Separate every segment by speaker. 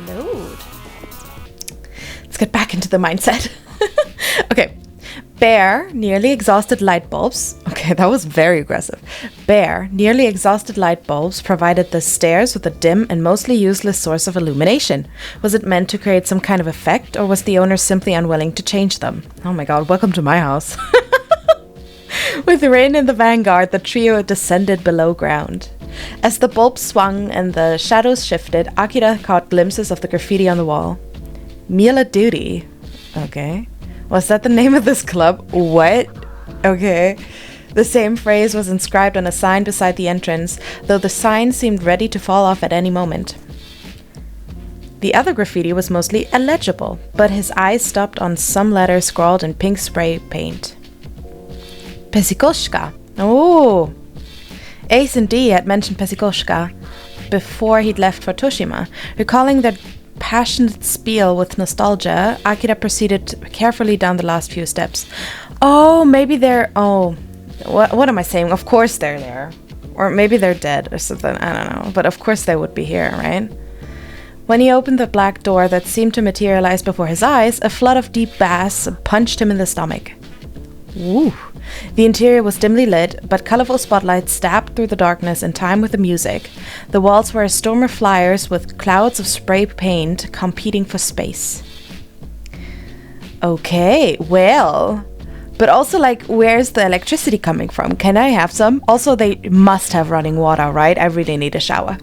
Speaker 1: Load. Let's get back into the mindset. Okay. Bare, nearly exhausted light bulbs. Okay, that was very aggressive. Bare, nearly exhausted light bulbs provided the stairs with a dim and mostly useless source of illumination. Was it meant to create some kind of effect, or was the owner simply unwilling to change them? Oh my god, welcome to my house. With Rein in the vanguard, the trio descended below ground. As the bulbs swung and the shadows shifted, Akira caught glimpses of the graffiti on the wall. Meal at duty. Okay. Was that the name of this club? What? Okay. The same phrase was inscribed on a sign beside the entrance, though the sign seemed ready to fall off at any moment. The other graffiti was mostly illegible, but his eyes stopped on some letters scrawled in pink spray paint. Pesikoshka. Oh! Ace and D had mentioned Pesikoshka before he'd left for Toshima. Recalling their passionate spiel with nostalgia, Akira proceeded carefully down the last few steps. Oh, maybe they're... Oh, what am I saying? Of course they're there. Or maybe they're dead or something. I don't know. But of course they would be here, right? When he opened the black door that seemed to materialize before his eyes, a flood of deep bass punched him in the stomach. Woo! The interior was dimly lit, but colorful spotlights stabbed through the darkness in time with the music. The walls were a storm of flyers with clouds of spray paint competing for space. Okay, well... But also, like, where's the electricity coming from? Can I have some? Also, they must have running water, right? I really need a shower.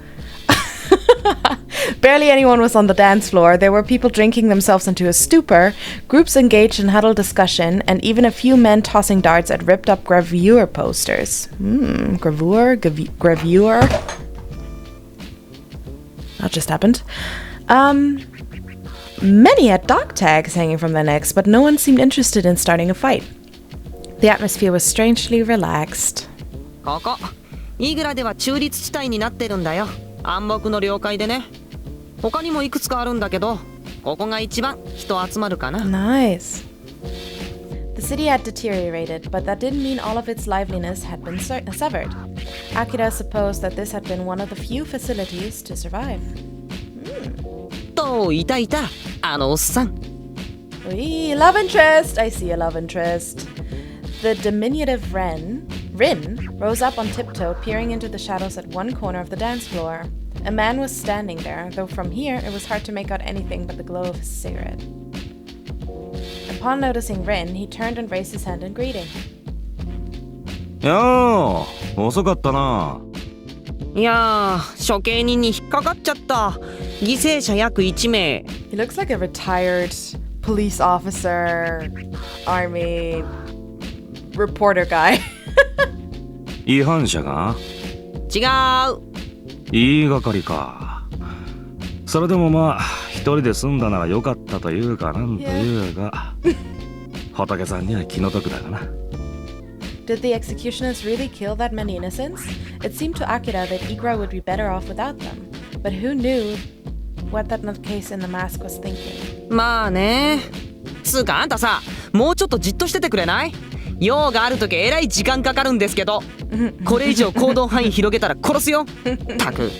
Speaker 1: Barely anyone was on the dance floor. There were people drinking themselves into a stupor, groups engaged in huddled discussion, and even a few men tossing darts at ripped-up gravure posters. Gravure? That just happened. Many had dog tags hanging from their necks, but no one seemed interested in starting a fight. The atmosphere was strangely relaxed.
Speaker 2: ここ、イグラでは中立地帯になってるんだよ。暗黙の了解でね。他にもいくつかあるんだけど、ここが一番人集まるかな。
Speaker 1: Nice. The city had deteriorated, but that didn't mean all of its liveliness had been severed. Akira supposed that this had been one of the few facilities to survive.
Speaker 2: と、いたいた、あのおっさん。
Speaker 1: Wee, love interest! I see a love interest. The diminutive Rin rose up on tiptoe, peering into the shadows at one corner of the dance floor. A man was standing there, though from here it was hard to make out anything but the glow of his cigarette. Upon noticing Rin, he turned and raised his hand in greeting.
Speaker 3: やあ、遅かったな。
Speaker 2: いやー、処刑人に引っかかっちゃった。犠牲者約1名。
Speaker 1: He looks like a retired police officer, army, reporter guy.
Speaker 3: 違反者が？
Speaker 2: 違う。
Speaker 3: 言いがかりか。それでもまあ一人で済んだならよかったというかなんというか、仏さんには気の毒だがな。
Speaker 1: Did the executioners really kill that many innocents? It seemed to Akira that Igra would be better off without them. But who knew what that nutcase in the mask was thinking?
Speaker 2: まあね。つうかあんたさ、もうちょっとじっとしててくれない？用があるときえらい時間かかるんですけど。これ以上行動範囲広げたら殺すよ。たく。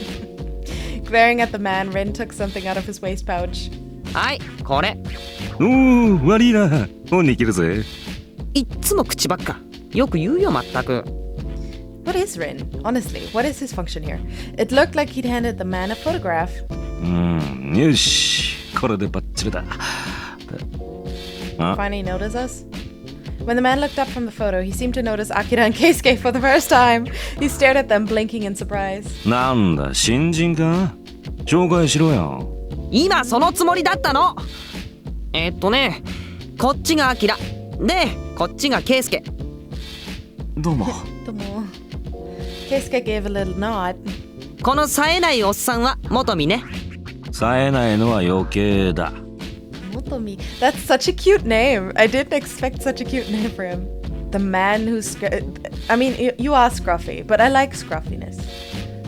Speaker 1: Glaring at the man, Rin took something out of his waist pouch.
Speaker 2: はい、これ。
Speaker 3: おー、悪いな。本に切るぜ。
Speaker 2: いっつも口ばっか。よく言うよ、まったく。
Speaker 1: What is Rin? Honestly, what is his function here? It looked like he'd handed the man a photograph.
Speaker 3: よし。これでバッチリだ。
Speaker 1: Finally notice us? When the man looked up from the photo, he seemed to notice Akira and Keisuke for the first time. He stared at them, blinking in surprise.
Speaker 3: なんだ、新人か？紹介しろよ。
Speaker 2: 今そのつもりだったの。こっちがアキラでこっちがケイスケ。
Speaker 3: どうも。
Speaker 1: どうも。Keisuke gave a little nod.
Speaker 2: この冴えないおっさんは元美ね。
Speaker 3: 冴えないのは余計だ。
Speaker 1: Motomi. That's such a cute name. I didn't expect such a cute name for him. The man who's... I mean, you are scruffy, but I like scruffiness.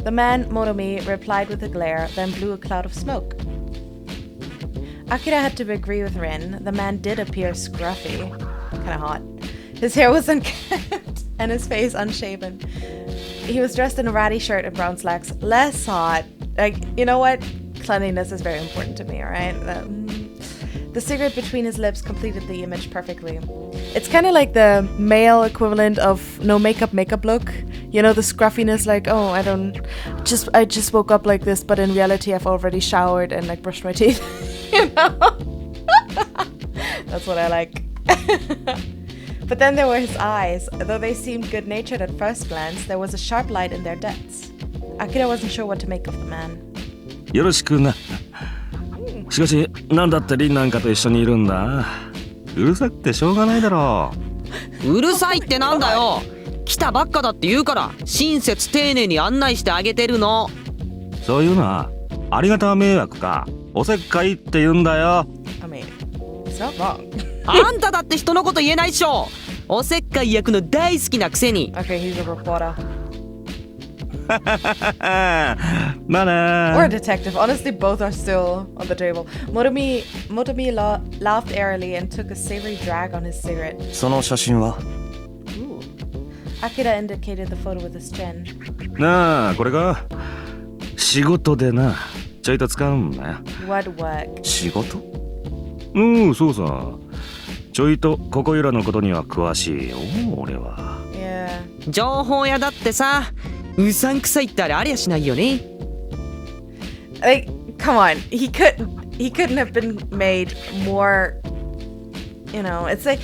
Speaker 1: The man, Motomi, replied with a glare, then blew a cloud of smoke. Akira had to agree with Rin. The man did appear scruffy. Kinda hot. His hair was unkempt and his face unshaven. He was dressed in a ratty shirt and brown slacks. Less hot. Like, you know what? cleanliness is very important to me, alright? The cigarette between his lips completed the image perfectly. It's kind of like the male equivalent of no makeup look. You know, the scruffiness, like, oh, I just woke up like this, but in reality I've already showered and like brushed my teeth. You know? That's what I like. But then there were his eyes. Though they seemed good-natured at first glance, there was a sharp light in their depths. Akira wasn't sure what to make of the man.
Speaker 3: よろしくな。しかし、なんだってリンなんかと一緒にいるんだ。うるさくてしょうがないだろ
Speaker 2: う。うるさいってなんだよ。来たばっかだって言うから親切丁寧に案内してあげてるの。
Speaker 3: そういうのはありがた迷惑かおせっかいって言うんだよ。
Speaker 1: I mean, it's not wrong.
Speaker 2: あんただって人のこと言えないっしょ。おせっかい役の大好きなくせに。
Speaker 1: Okay, he's a reporter.
Speaker 3: まあね。
Speaker 1: Or a detective. Honestly, both are still on the table. Motomi laughed airily and took a savory drag on his cigarette.
Speaker 4: その写真は
Speaker 1: Akira indicated the photo with his chin.
Speaker 3: なあ、これが仕事でな、ちょいと使うんだよ。
Speaker 1: What work?
Speaker 4: 仕事
Speaker 3: そうさ。ちょいとここいらのことには詳しいよ、俺は。
Speaker 1: Yeah.
Speaker 2: 情報屋だってさ、うさんくさいってあれありゃしないよね。
Speaker 1: Like, come on. He couldn't have been made more, you know, it's like,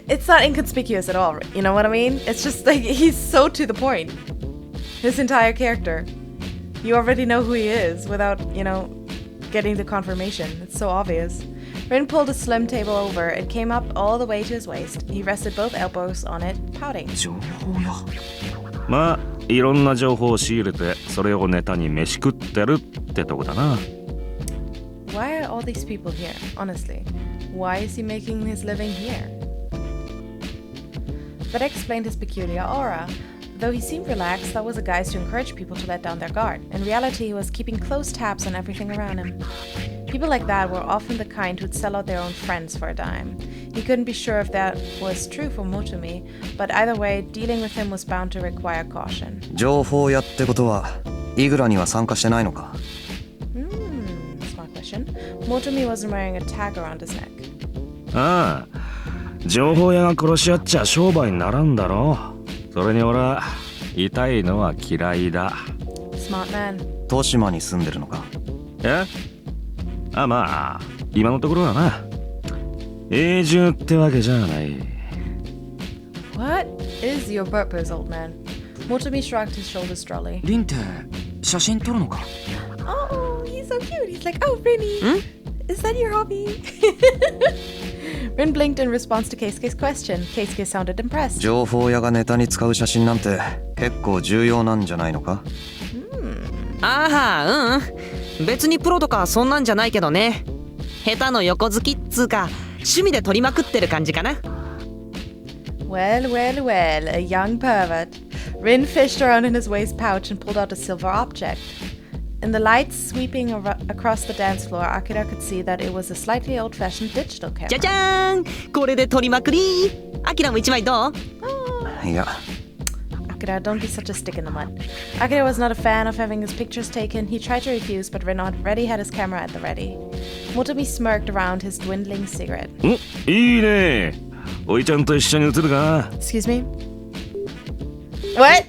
Speaker 1: it's not inconspicuous at all, you know what I mean? It's just like, he's so to the point. His entire character. You already know who he is without, you know, getting the confirmation. It's so obvious. Rin pulled a slim table over. It came up all the way to his waist. He rested both elbows on it, pouting.
Speaker 4: 情報屋
Speaker 3: まあ、いろんな情報を仕入れて、それをネタに飯食ってるってとこだな。
Speaker 1: Why are all these people here? Honestly, why is he making his living here? That explained his peculiar aura. Though he seemed relaxed, that was a guise to encourage people to let down their guard. In reality, he was keeping close tabs on everything around him. People like that were often the kind who'd sell out their own friends for a dime. He couldn't be sure if that was true for Motomi, but either way, dealing with him was bound to require caution.
Speaker 4: 情報屋ってことはイグラには参加してないのか
Speaker 1: Smart question. Motomi wasn't wearing a tag around his neck.
Speaker 3: ああ、情報屋が殺し合っちゃ商売にならんだろう。それに俺は痛いのは嫌いだ。
Speaker 1: Smart man.
Speaker 4: 豊島に住んでるのか
Speaker 3: え？あ、まあ今のところはな。永住ってわけじゃない。
Speaker 1: What is your purpose, old man? Motomi shrugged his shoulders drolly.
Speaker 4: リンって写真撮るのか
Speaker 1: Oh, he's so cute. He's like, oh, really? Is that your hobby? Rin blinked in response to Keisuke's question. Keisuke sounded impressed.
Speaker 4: 情報屋がネタに使う写真なんて結構重要なんじゃないのか
Speaker 2: ああ、別にプロとかそんなんじゃないけどね。下手の横好きっつうか趣味で撮りまくってる感じかな。
Speaker 1: Well, well, well, a young pervert. Rin fished around in his waist pouch and pulled out a silver object. In the lights sweeping across the dance floor, Akira could see that it was a slightly old-fashioned digital camera.
Speaker 2: じゃじゃーん、これで撮りまくり。アキラも一枚どう？
Speaker 4: いや
Speaker 1: Akira, don't be such a stick in the mud. Akira was not a fan of having his pictures taken. He tried to refuse, but Rin already had his camera at the ready. Motomi smirked around his dwindling cigarette.
Speaker 3: いいね。おいちゃんと一緒に写るか。
Speaker 1: Excuse me? What?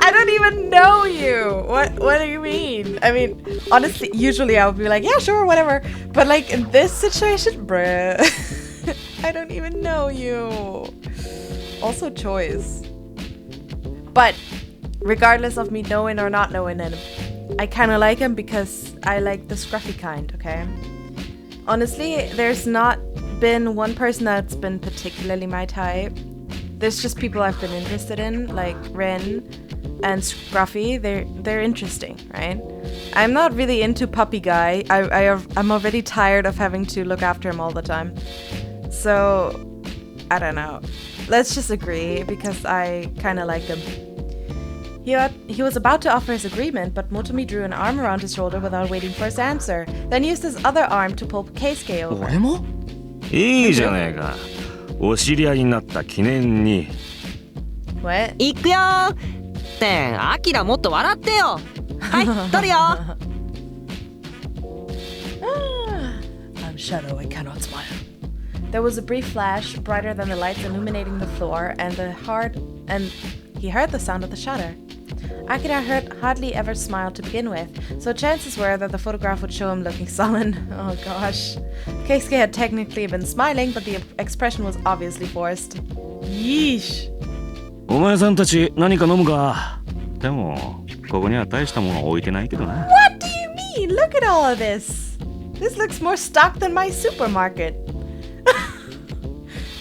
Speaker 1: I don't even know you. What do you mean? I mean, honestly, usually I would be like, yeah, sure, whatever. But like in this situation, bruh, I don't even know you. Also choice. But regardless of me knowing or not knowing him, I kind of like him because I like the scruffy kind, okay? Honestly, there's not been one person that's been particularly my type. There's just people I've been interested in, like Rin and Scruffy. They're interesting, right? I'm not really into puppy guy. I'm already tired of having to look after him all the time. So, I don't know. Let's just agree because I kind of like him. He was about to offer his agreement, but Motomi drew an arm around his shoulder without waiting for his answer, then used his other arm to pull Keisuke over.
Speaker 4: 俺も
Speaker 3: いいじゃねえか。お知り合いになった記念に。
Speaker 1: What?
Speaker 2: 行くよーって、アキラもっと笑ってよ。はい、撮るよ。
Speaker 1: Shadow, I cannot smile. There was a brief flash, brighter than the lights illuminating the floor, and he heard the sound of the shutter. Akira hardly ever smiled to begin with, so chances were that the photograph would show him looking sullen. Oh gosh. Keisuke had technically been smiling, but the expression was obviously forced. Yeesh.
Speaker 3: お前さんたち何か飲むか。でもここには大したもの置いてないけどな。
Speaker 1: What do you mean? Look at all of this. This looks more stocked than my supermarket.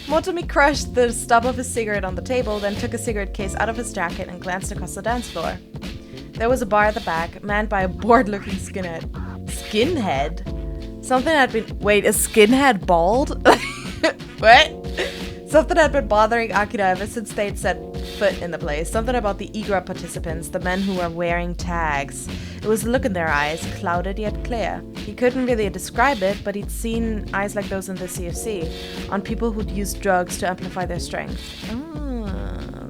Speaker 1: Motomi crushed the stub of his cigarette on the table, then took a cigarette case out of his jacket and glanced across the dance floor. There was a bar at the back, manned by a bored-looking skinhead. Skinhead? Something had been... Wait, is skinhead bald? What? Something had been bothering Akira ever since they'd set foot in the place. Something about the igra participants, the men who were wearing tags. It was the look in their eyes, clouded yet clear. He couldn't really describe it, but he'd seen eyes like those in the CFC, on people who'd used drugs to amplify their strength.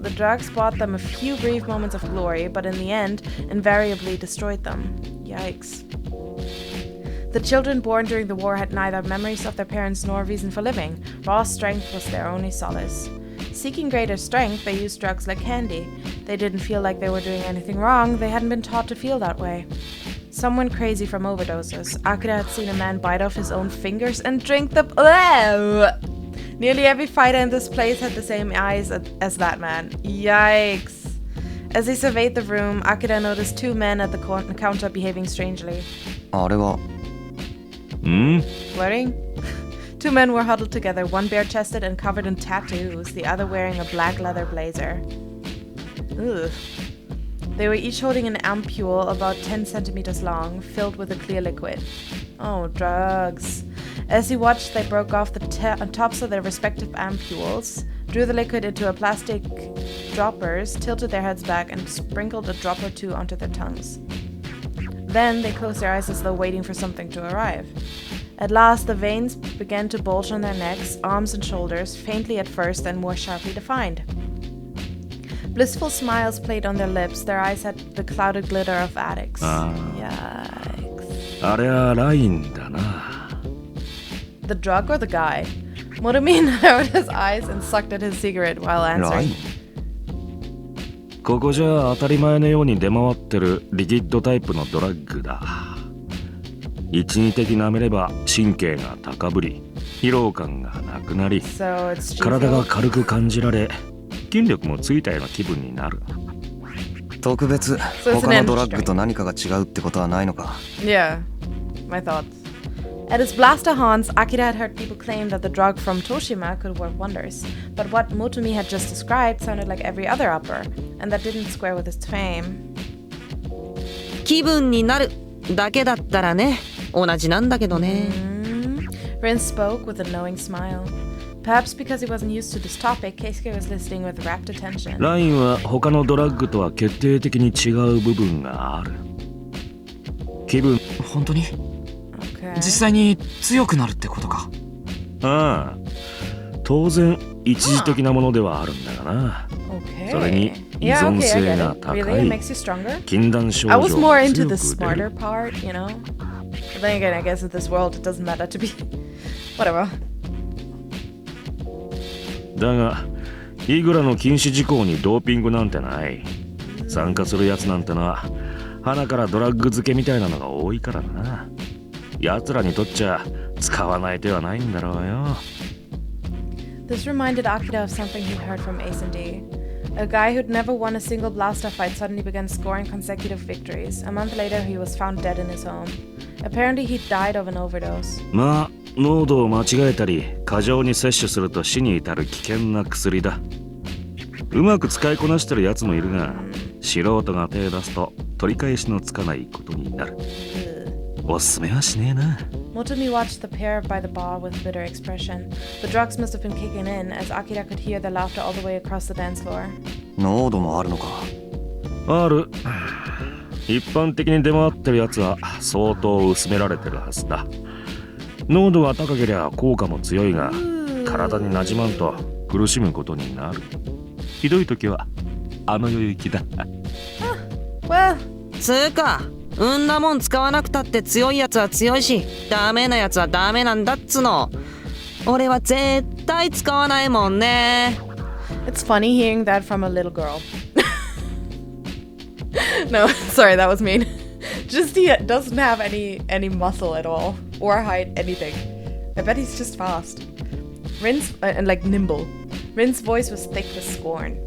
Speaker 1: The drugs brought them a few brief moments of glory, but in the end, invariably destroyed them. Yikes. The children born during the war had neither memories of their parents nor reason for living. Raw strength was their only solace. Seeking greater strength, they used drugs like candy. They didn't feel like they were doing anything wrong. They hadn't been taught to feel that way. Some went crazy from overdoses. Akira had seen a man bite off his own fingers and drink the... Nearly every fighter in this place had the same eyes as that man. Yikes. As he surveyed the room, Akira noticed two men at the counter behaving strangely.
Speaker 4: あれは
Speaker 1: Flirting? Two men were huddled together, one bare-chested and covered in tattoos, the other wearing a black leather blazer. Ugh. They were each holding an ampule about 10 centimeters long, filled with a clear liquid. Oh, drugs. As he watched, they broke off the tops of their respective ampules, drew the liquid into a plastic droppers, tilted their heads back, and sprinkled a drop or two onto their tongues. Then they closed their eyes as though waiting for something to arrive. At last, the veins began to bulge on their necks, arms and shoulders, faintly at first and more sharply defined. Blissful smiles played on their lips, their eyes had the clouded glitter of addicts. Yikes.
Speaker 3: あれはラインだな。
Speaker 1: The drug or the guy? Motomi narrowed his eyes and sucked at his cigarette while answering.
Speaker 3: ここじゃ当たり前のように出回ってるリキッドタイプのドラッグだ。一時的なめれば神経が高ぶり、疲労感がなくなり、体が軽く感じられ、筋力もついたような気分になる。
Speaker 4: 特別他のドラッグと何かが違うってことはないのか？
Speaker 1: Yeah, my thoughts. At his blaster haunts, Akira had heard people claim that the drug from Toshima could work wonders. But what Motomi had just described sounded like every other upper, and that didn't square with his fame.
Speaker 2: 気分になるだけだったらね、同じなんだけどね。
Speaker 1: Rin spoke with a knowing smile. Perhaps because he wasn't used to this topic, Keisuke was listening with rapt attention.
Speaker 3: ラインは他のドラッグとは決定的に違う部分がある。気分、
Speaker 5: 本当に？実際に強くなるってことか。
Speaker 3: ああ、当然一時的なものではあるんだがな。それに依存性が高い。禁断症状が強く出る。I was more into the smarter part, you know. But then again, I guess in this world it doesn't matter to be whatever. だが、イグラの禁止事項にドーピングなんてない。参加するやつなんてのは鼻からドラッグ漬けみたいなのが多いからな。奴らにとっちゃ使わない手はないんだろうよ。This reminded Akira of something he'd heard from Ace and D. A guy who'd never won a single blaster fight suddenly began scoring consecutive victories. A month later, he was found dead in his home. Apparently, he died of an overdose. まあ、濃度を間違えたり、過剰に摂取すると死に至る危険な薬だ。うまく使いこなしてるやつもいるが、素人が手を出すと取り返しのつかないことになる。おすすめはしねえな。Motomi watched the pair by the bar with bitter expression. The drugs must have been kicking in, as Akira could hear their laughter all the way across the dance floor. 濃度もあるのか？ある。一般的に出回ってるやつは相当薄められてるはずだ。濃度が高ければ効果も強いが、体に馴染まんと苦しむことになる。ひどい時はあの世行きだ。Well,
Speaker 2: つうか、んなもん使わなくたって強いやつは強いし、ダメなやつはダメなんだっつの。俺は絶対使わないもんね。
Speaker 1: It's funny hearing that from a little girl. No, sorry, that was mean. Just he doesn't have any muscle at all or height, anything. I bet he's just fast. Rin's and like nimble. Rin's voice was thick with scorn.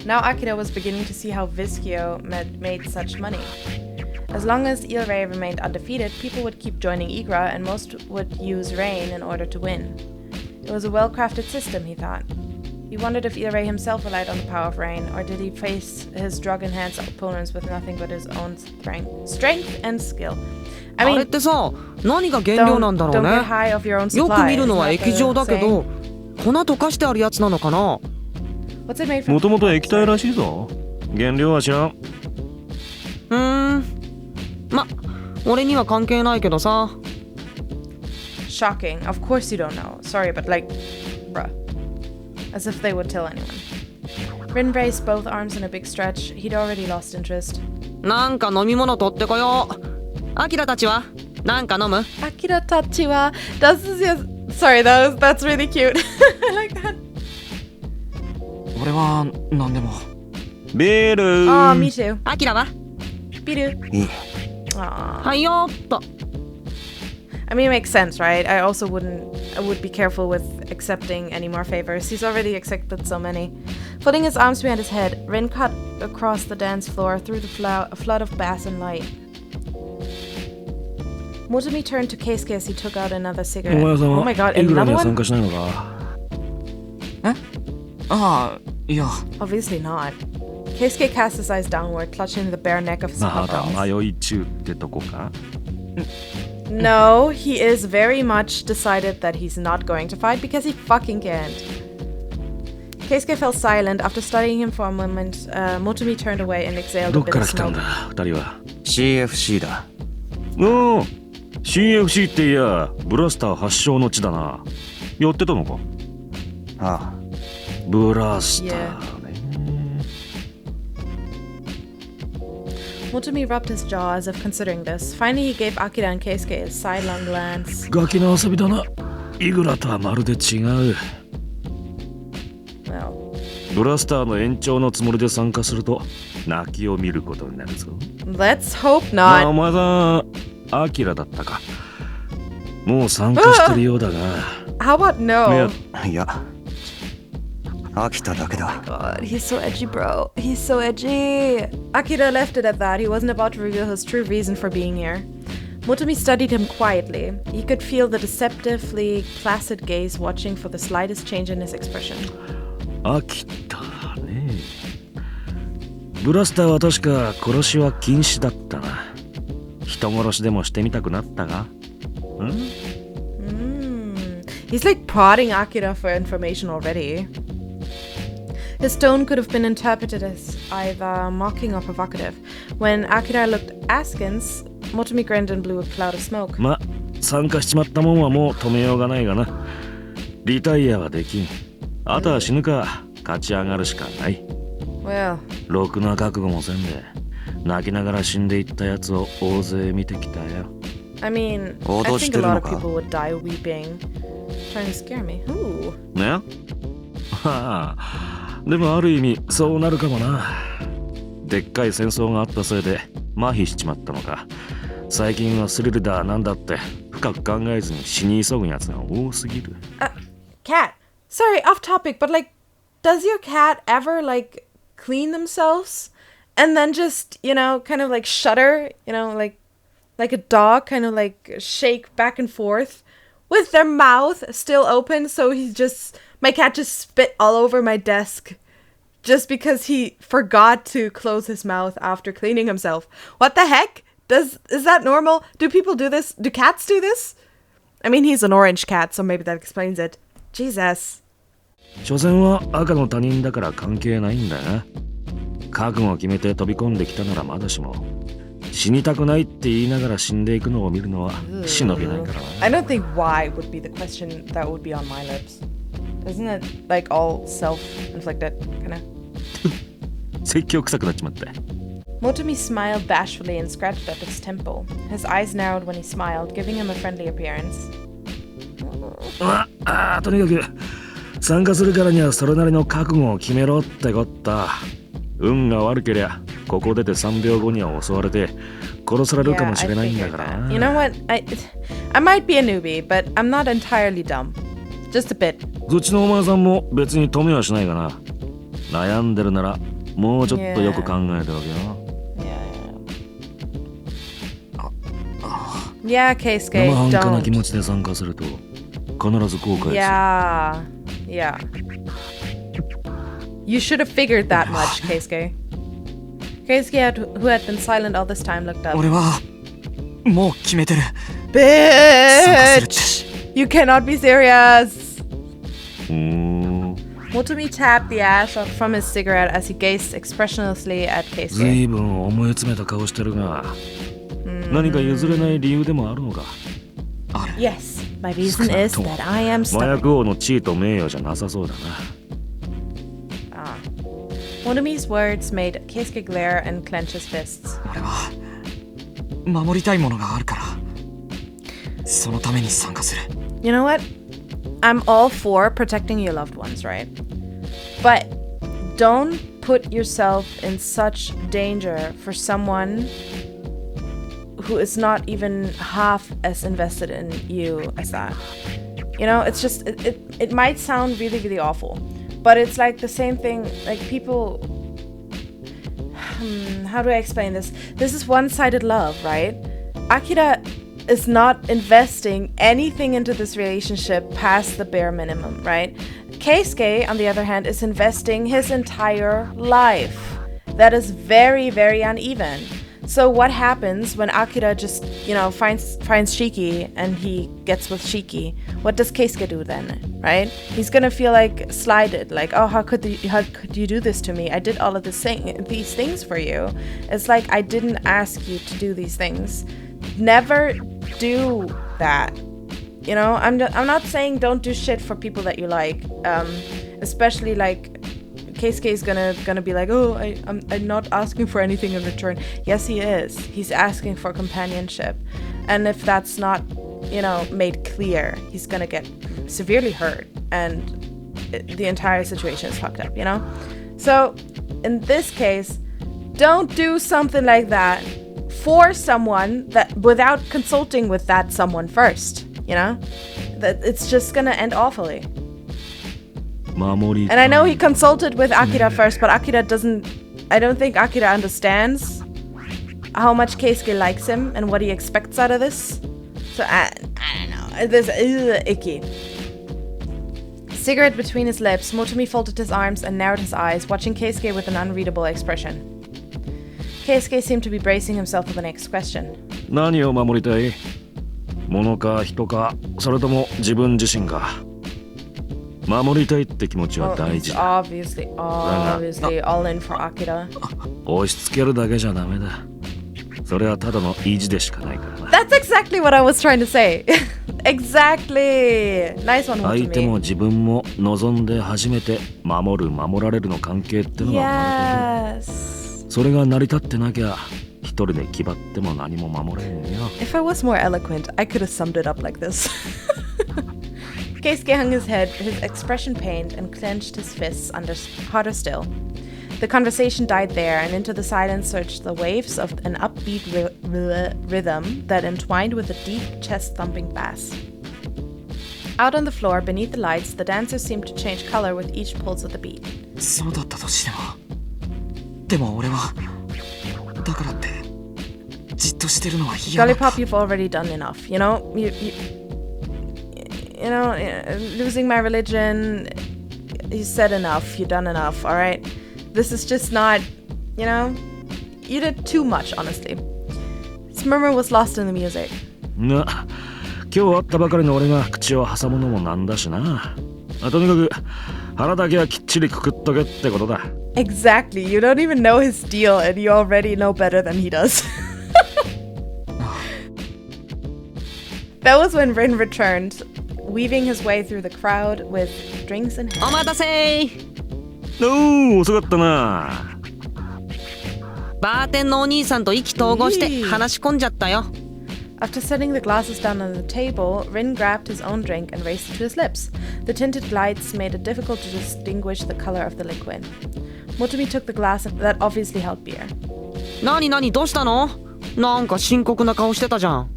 Speaker 1: Now Akira was beginning to see how Vizkyo made such money. As long as Il-Rei remained undefeated, people would keep joining Igra and most would use rein in order to win. It was a well-crafted system, he thought. He wondered if Il-Rei himself relied on the power of rein, or did he face his drug-enhanced opponents with nothing but his own strength and skill. I
Speaker 2: あれ
Speaker 1: mean,
Speaker 2: ってさ、何が原料なんだろう
Speaker 1: don't
Speaker 2: ね。
Speaker 1: get high off your own
Speaker 2: よ
Speaker 1: supply.
Speaker 2: く見るのは
Speaker 1: Isn't that
Speaker 2: 液状だけ
Speaker 1: the
Speaker 2: ど
Speaker 1: saying?、
Speaker 2: 粉溶かしてあるやつなのかな。
Speaker 1: What's it made from?
Speaker 3: もともと液体らしいぞ。原料は知らん。
Speaker 2: ま、俺には関係ないけどさ。
Speaker 1: Shocking. Of course you don't know. Sorry, but like, bruh. As if they would tell anyone. Rin raised both arms in a big stretch. He'd already lost interest.
Speaker 2: なんか飲み物取ってこよう。アキラたちはなんか飲む？
Speaker 1: Akira Tachiwa. Das ist jetzt... Sorry, that's really cute. I like that.
Speaker 5: 俺は何でも。
Speaker 3: ビール
Speaker 1: Oh, me too.
Speaker 2: アキラは？
Speaker 1: Biru.
Speaker 4: いい。
Speaker 1: Aw.
Speaker 2: はいよーっと。
Speaker 1: I mean, it makes sense, right? I would be careful with accepting any more favors. He's already accepted so many. Folding his arms behind his head, Rin cut across the dance floor through the flood of bass and light. Motomi turned to Keisuke as he took out another
Speaker 3: お
Speaker 1: cigarette.
Speaker 3: 前さん
Speaker 1: Oh
Speaker 3: は
Speaker 1: my god,
Speaker 3: イグラ
Speaker 1: another
Speaker 3: には
Speaker 1: one?
Speaker 3: 参加しないのか。
Speaker 5: ああ、いや、
Speaker 1: Obviously not. Keisuke cast his eyes downward, clutching the bare neck of his
Speaker 3: まだ
Speaker 1: papa.
Speaker 3: 迷い中ってとこか。
Speaker 1: No, he is very much decided that he's not going to fight because he fucking can't. Keisuke fell silent. After studying him for a moment, Motomi turned away and exhaled
Speaker 3: ど
Speaker 1: a
Speaker 3: っ
Speaker 1: bit
Speaker 3: から
Speaker 1: of
Speaker 3: 来たん
Speaker 1: smoke.
Speaker 3: だ二人は。
Speaker 4: CFC だ。
Speaker 3: おお CFC っていやブラスター発祥の地だな。やってたのか。
Speaker 4: ああ。
Speaker 3: ブラスターね。
Speaker 1: Motomi rubbed his jaw as if considering this. Finally, he gave Akira and Keisuke a sidelong glance.
Speaker 3: ガキの遊びだな。イグラとはまるで違う。
Speaker 1: Well,
Speaker 3: ブラスターの延長のつもりで参加すると泣きを見ることになるぞ。
Speaker 1: let's hope
Speaker 3: まあ、お
Speaker 1: not.
Speaker 3: 前さん、アキラだったか。もう参加してるようだが。
Speaker 1: How about no?
Speaker 4: いや。飽きただけだ。
Speaker 1: God, he's so edgy, bro. He's so edgy. Akira left it at that. He wasn't about to reveal his true reason for being here. Motomi studied him quietly. He could feel the deceptively placid gaze watching for the slightest change in his expression.
Speaker 3: 飽きたね。ブラスターは確か殺しは禁止だったな。人殺しでもしてみたくなったが。
Speaker 1: He's like prodding Akira for information already. His tone could have been interpreted as either mocking or provocative. When Akira looked askance, Motomi grinned and blew a cloud of smoke.
Speaker 3: まあ、参加しちまったもんはもう止めようがないがな。リタイアはできん。あとは死ぬか勝ち上がるしかない。
Speaker 1: Well,
Speaker 3: ろくな覚悟もせんで、泣きながら死んでいったやつを大勢見てきたよ。
Speaker 1: I mean, I think a lot of people would die weeping, trying to scare me. Ooh.
Speaker 3: ねはあ。でもある意味そうなるかもな。でっかい戦争があったせいで麻痺しちまったのか。最近はスリルだなんだって深く考えずに死に急ぐやつが多すぎる。
Speaker 1: Cat. Sorry, off topic, but like, does your cat ever like clean themselves and then just, you know, kind of like shudder, you know, like a dog, kind of like shake back and forth with their mouth still open? So my cat just spit all over my desk just because he forgot to close his mouth after cleaning himself. What the heck? Is that normal? Do people do this? Do cats do this? I mean, he's an orange cat, so maybe that explains it. Jesus.
Speaker 3: 所詮は赤の他人だから関係ないんだな。覚悟を決めて飛び込んできたならまだしも、死にたくないって言いながら死んでいくのを見るのは忍びないからな。
Speaker 1: I don't think why would be the question that would be on my lips. Isn't it like all self-inflicted, kind of?
Speaker 3: 説教臭くなっちまって。
Speaker 1: Motomi smiled bashfully and scratched at his temple. His eyes narrowed when he smiled, giving him a friendly appearance.
Speaker 3: とにかく参加するからにはそれなりの覚悟を決めろってこった。運が悪けりゃここ出て3秒後には襲われて殺されるかもしれないんだからな。
Speaker 1: You know what? I might be a newbie, but I'm not entirely dumb. Just a bit.
Speaker 3: そっちのお前さんも別に止めはしないかな。悩んでるならもうちょっとよく考えておけよ。
Speaker 1: Yeah, Keisuke,
Speaker 3: 生半可な
Speaker 1: don't.
Speaker 3: 気持ちで参加すると必ず後悔する。
Speaker 1: Yeah. You should have figured that much, Keisuke. Keisuke, who had been silent all this time, looked up.
Speaker 5: 俺はもう決めてる。
Speaker 1: Bitch! You cannot be serious! Motomi tapped the ash from his cigarette as he gazed expressionlessly at
Speaker 3: ず
Speaker 1: Keisuke.
Speaker 3: いぶん思い詰めた顔してるが、何か譲れない理由でもあるのか。
Speaker 1: Yes, my reason is that I am
Speaker 3: 麻
Speaker 1: stubborn.
Speaker 3: 薬王の地位と名誉じゃなさそうだな。
Speaker 1: Motomi's words made Keisuke glare and clench his fists.
Speaker 5: 俺は守りたいものがあるからそのために参加する。
Speaker 1: You know what? I'm all for protecting your loved ones, right? But don't put yourself in such danger for someone who is not even half as invested in you as that. You know, it's just, it might sound really, really awful, but it's like the same thing, like people, how do I explain this? This is one-sided love, right? Akira is not investing anything into this relationship past the bare minimum, right? Keisuke, on the other hand, is investing his entire life. That is very, very uneven. So what happens when Akira just, you know, finds Shiki and he gets with Shiki? What does Keisuke do then, right? He's gonna feel like slighted, like, oh, how could you do this to me? I did all of these things for you. It's like, I didn't ask you to do these things. Never do that. You know, I'm not saying don't do shit for people that you like, especially like Keisuke is gonna be like, oh, I'm not asking for anything in return. Yes, he is. He's asking for companionship, and if that's not, you know, made clear, he's gonna get severely hurt, and the entire situation is fucked up. You know, so in this case, don't do something like that for someone that without consulting with that someone first. You know, that it's just gonna end awfully. And I know he consulted with Akira first, but Akira doesn't... I don't think Akira understands how much Keisuke likes him and what he expects out of this. So, I don't know. This is icky. Cigarette between his lips, Motomi folded his arms and narrowed his eyes, watching Keisuke with an unreadable expression. Keisuke seemed to be bracing himself for the next question.
Speaker 3: 何を守りたい？物か人か、それとも自分自身か。守りたいって気持ちは大事だ。
Speaker 1: Obviously all in for Akira.
Speaker 3: 押し付けるだけじゃダメだ。それはただの意地でしかないからな。
Speaker 1: That's exactly what I was trying to say. Exactly. Nice one,
Speaker 3: 相手
Speaker 1: Motomi.
Speaker 3: も自分も望んで初めて守る守られるの関係ってのが生まれてくる。
Speaker 1: Yes.
Speaker 3: それが成り立ってなきゃ一人で気張っても何も守れんよ。
Speaker 1: If I was more eloquent, I could have summed it up like this. Keisuke hung his head, his expression pained, and clenched his fists harder still. The conversation died there, and into the silence surged the waves of an upbeat rhythm that entwined with a deep, chest-thumping bass. Out on the floor, beneath the lights, the dancers seemed to change color with each pulse of the beat.
Speaker 5: そうだったとしてもでも俺はだからってじっとしてるのは嫌だ。
Speaker 1: LilliCup, you've already done enough. You know, you know, losing my religion, you said enough, you've done enough, alright? This is just not, you know, you did too much, honestly. His murmur was lost in the music.
Speaker 3: な、今日会ったばかりの俺が口を挟むのもなんだしな。とにかく腹だけはきっちりくくっとけってことだ。
Speaker 1: Exactly, you don't even know his deal and you already know better than he does. That was when Rin returned, weaving his way through the crowd with drinks in hand.
Speaker 2: お待たせー。
Speaker 3: おー、遅かったな。
Speaker 2: バーテンのお兄さんと意気投合して話し込んじゃったよ。
Speaker 1: After setting the glasses down on the table, Rin grabbed his own drink and raised it to his lips. The tinted lights made it difficult to distinguish the color of the liquid. Motomi took the glass that obviously held beer.
Speaker 2: なになにどうしたの？なんか深刻な顔してたじゃん。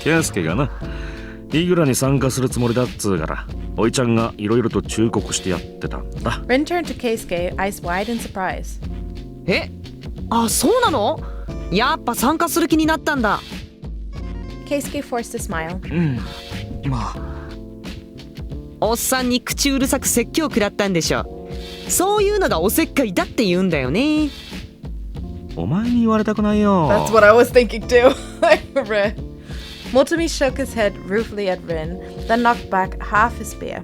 Speaker 3: ケイスケがな、イグラに参加するつもりだっつうから、おいちゃんがいろいろと忠告してやってたんだ。
Speaker 1: Rin turned to Keisuke, eyes wide in surprise.
Speaker 2: え？あ、そうなの？やっぱ参加する気になったんだ。
Speaker 1: Keisuke forced a smile.
Speaker 5: まあ
Speaker 2: おっさんに口うるさく説教食らったんでしょ。そういうのがおせっかいだって言うんだよね。
Speaker 3: お前に言われたくないよ。
Speaker 1: That's what I was thinking too. Rin. Motomi shook his head ruefully at Rin, then knocked back half his beer.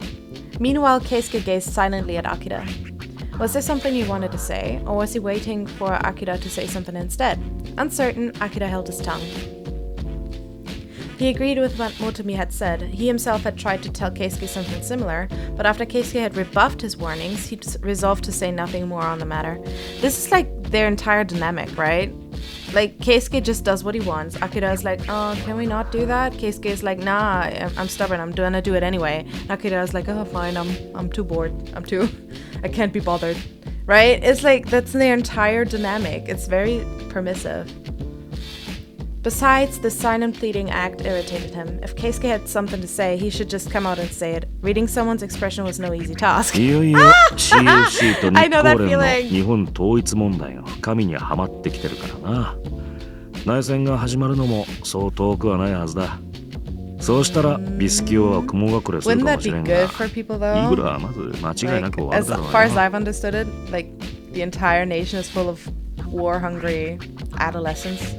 Speaker 1: Meanwhile, Keisuke gazed silently at Akira. Was there something he wanted to say, or was he waiting for Akira to say something instead? Uncertain, Akira held his tongue. He agreed with what Motomi had said. He himself had tried to tell Keisuke something similar, but after Keisuke had rebuffed his warnings, he resolved to say nothing more on the matter. This is like their entire dynamic, right? Like, Keisuke just does what he wants. Akira is like, oh, can we not do that? Keisuke is like, nah, I'm stubborn, I'm gonna do it anyway. And Akira is like, oh, fine, I'm too bored. I can't be bothered. Right? It's like, that's their entire dynamic. It's very permissive. Besides, the silent pleading act irritated him. If Keisuke had something to say, he should just come out and say it. Reading someone's expression was no easy task.
Speaker 3: いよいよ CUC と日
Speaker 1: I know
Speaker 3: 光
Speaker 1: that
Speaker 3: 連の
Speaker 1: feeling.
Speaker 3: 日本統一問題が神にはまってきてるからな。内戦が始まるのもそう遠くはないはずだ。そうしたらビスキオは雲隠れする
Speaker 1: Wouldn't
Speaker 3: かも
Speaker 1: that
Speaker 3: し
Speaker 1: be
Speaker 3: れん
Speaker 1: good
Speaker 3: が、
Speaker 1: for people
Speaker 3: イ
Speaker 1: though?
Speaker 3: グラはまず間違いなく終わ
Speaker 1: Like,
Speaker 3: るだ
Speaker 1: as
Speaker 3: ろう
Speaker 1: far as
Speaker 3: な。
Speaker 1: I've understood it, like, the entire nation is full of war-hungry adolescents.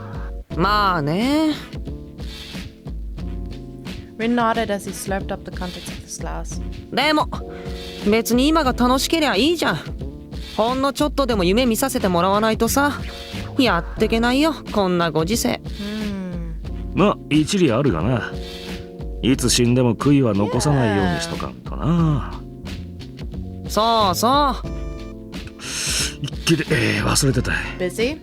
Speaker 2: まあね。
Speaker 1: Rin nodded as he slurped up the contents of his glass.
Speaker 2: でも別に今が楽しけりゃいいじゃん。ほんのちょっとでも夢見させてもらわないとさ、やってけないよこんなご時世。
Speaker 3: まあ一理あるがな。いつ死んでも悔いは残さないようにしとかんとな。
Speaker 2: そうそう。
Speaker 3: 一気で、忘れてた。
Speaker 1: Busy?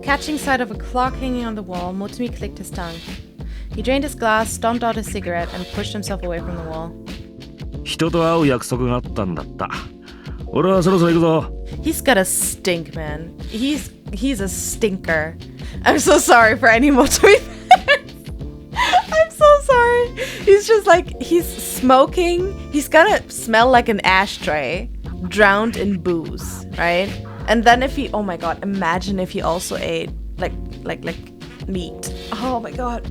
Speaker 1: Catching sight of a clock hanging on the wall, Motomi clicked his tongue. He drained his glass, stomped out his cigarette, and pushed himself away from the wall.
Speaker 3: 人と会う約束があったんだった。俺はそろそろ行くぞ。
Speaker 1: He's got a stink, man. He's a stinker. I'm so sorry for any Motomi fans. I'm so sorry. He's just like, he's smoking. He's gonna smell like an ashtray drowned in booze, right? And then if he, oh my god, imagine if he also ate like meat. Oh my god.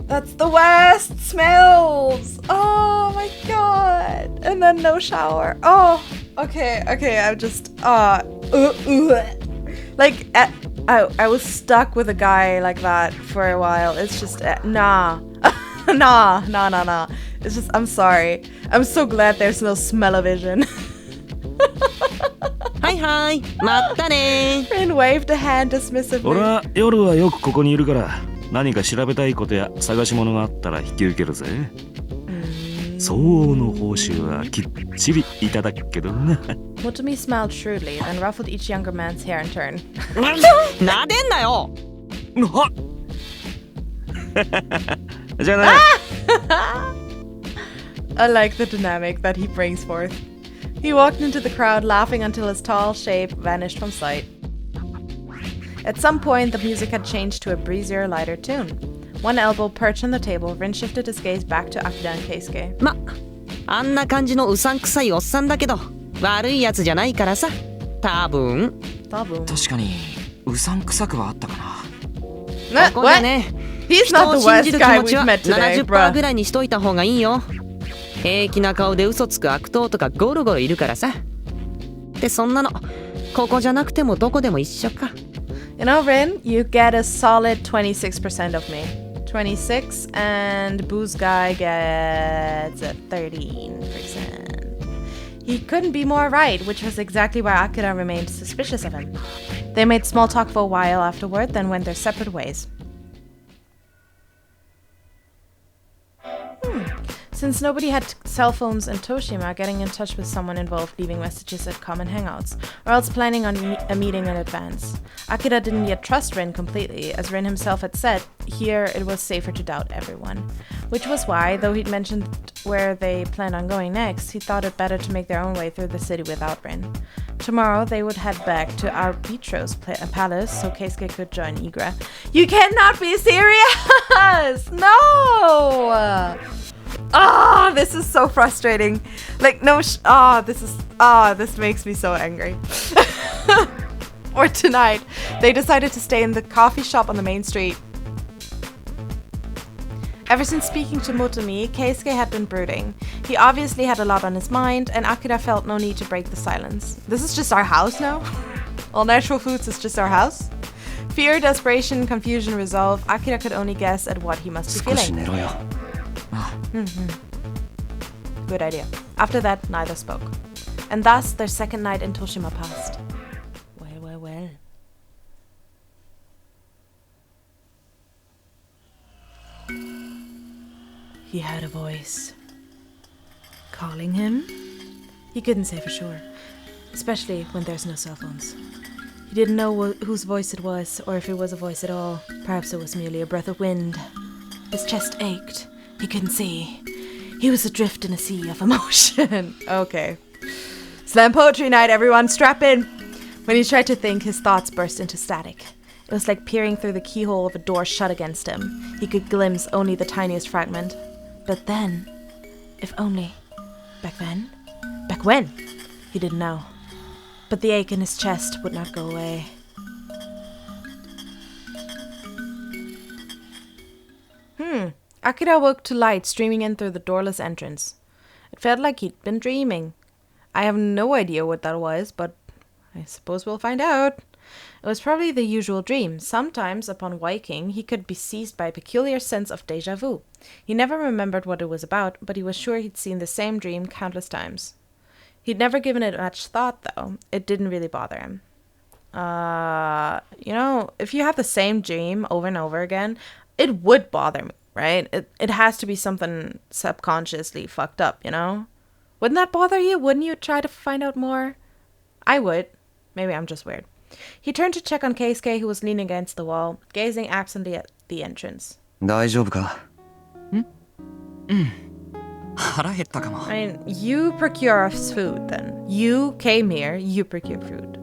Speaker 1: That's the worst smells. Oh my god. And then no shower. Oh, okay. I'm just like I was stuck with a guy like that for a while. It's just nah. nah. It's just, I'm sorry. I'm so glad there's no smell-o-vision.
Speaker 2: はいはい、まったね。
Speaker 1: Rin waved a hand dismissively.
Speaker 3: 俺は夜はよくここにいるから、何か調べたいことや探し物があったら引き受けるぜ。相応の報酬はきっちりいただくけどな。
Speaker 1: Motomi smiled shrewdly, then ruffled each younger man's hair in turn.
Speaker 2: なでんなよ。
Speaker 3: じゃあな。
Speaker 1: I like the dynamic that he brings forth. He walked into the crowd, laughing until his tall shape vanished from sight. At some point, the music had changed to a breezier, lighter tune. One elbow perched on the table, Rin shifted his gaze back to Akira and Keisuke.
Speaker 2: ま、あんな感じのうさんくさいおっさんだけど、悪いやつじゃないからさ。多分。
Speaker 1: Taboo.
Speaker 5: 確かにうさんくさくはあったかな。
Speaker 2: ここでね、
Speaker 1: He's
Speaker 2: 人
Speaker 1: not
Speaker 2: を
Speaker 1: the
Speaker 2: 信
Speaker 1: worst
Speaker 2: じる気
Speaker 1: guy
Speaker 2: 持ち
Speaker 1: we've
Speaker 2: は
Speaker 1: met today,
Speaker 2: 70% ぐ
Speaker 1: bruh.
Speaker 2: らいにしといた方がいいよ。平気な顔で嘘つく悪党とかゴロゴロいるからさ。でそんなのここじゃなくてもどこでも一緒か。
Speaker 1: You know, Rin, you get a solid 26% of me. 26, and Booze Guy gets a 13%. He couldn't be more right, which was exactly why Akira remained suspicious of him. They made small talk for a while afterward, then went their separate ways. Since nobody had cell phones in Toshima, getting in touch with someone involved leaving messages at common hangouts, or else planning on a meeting in advance. Akira didn't yet trust Rin completely, as Rin himself had said, here it was safer to doubt everyone. Which was why, though he'd mentioned where they planned on going next, he thought it better to make their own way through the city without Rin. Tomorrow, they would head back to Arbitro's palace so Keisuke could join Igra. You cannot be serious! No! This is so frustrating. Like, no, this makes me so angry. Or tonight, they decided to stay in the coffee shop on the main street. Ever since speaking to Motomi, Keisuke had been brooding. He obviously had a lot on his mind, and Akira felt no need to break the silence. This is just our house now? All Natural Foods is just our house? Fear, desperation, confusion, resolve, Akira could only guess at what he must be feeling. Good idea. After that, neither spoke. And thus, their second night in Toshima passed. Well. He heard a voice. Calling him? He couldn't say for sure. Especially when there's no cell phones. He didn't know whose voice it was, or if it was a voice at all. Perhaps it was merely a breath of wind. His chest ached. He couldn't see. He was adrift in a sea of emotion. Okay. Slam poetry night, everyone. Strap in. When he tried to think, his thoughts burst into static. It was like peering through the keyhole of a door shut against him. He could glimpse only the tiniest fragment. But then, if only, back then? Back when? He didn't know. But the ache in his chest would not go away. Akira woke to light streaming in through the doorless entrance. It felt like he'd been dreaming. I have no idea what that was, but I suppose we'll find out. It was probably the usual dream. Sometimes, upon waking, he could be seized by a peculiar sense of déjà vu. He never remembered what it was about, but he was sure he'd seen the same dream countless times. He'd never given it much thought, though. It didn't really bother him. If you have the same dream over and over again, it would bother me, right? It has to be something subconsciously fucked up, you know? Wouldn't that bother you? Wouldn't you try to find out more? I would. Maybe I'm just weird. He turned to check on Keisuke, who was leaning against the wall, gazing absently at the entrance.
Speaker 4: 大丈夫か?
Speaker 1: I mean, you procure us food, then. You came here, you procure food.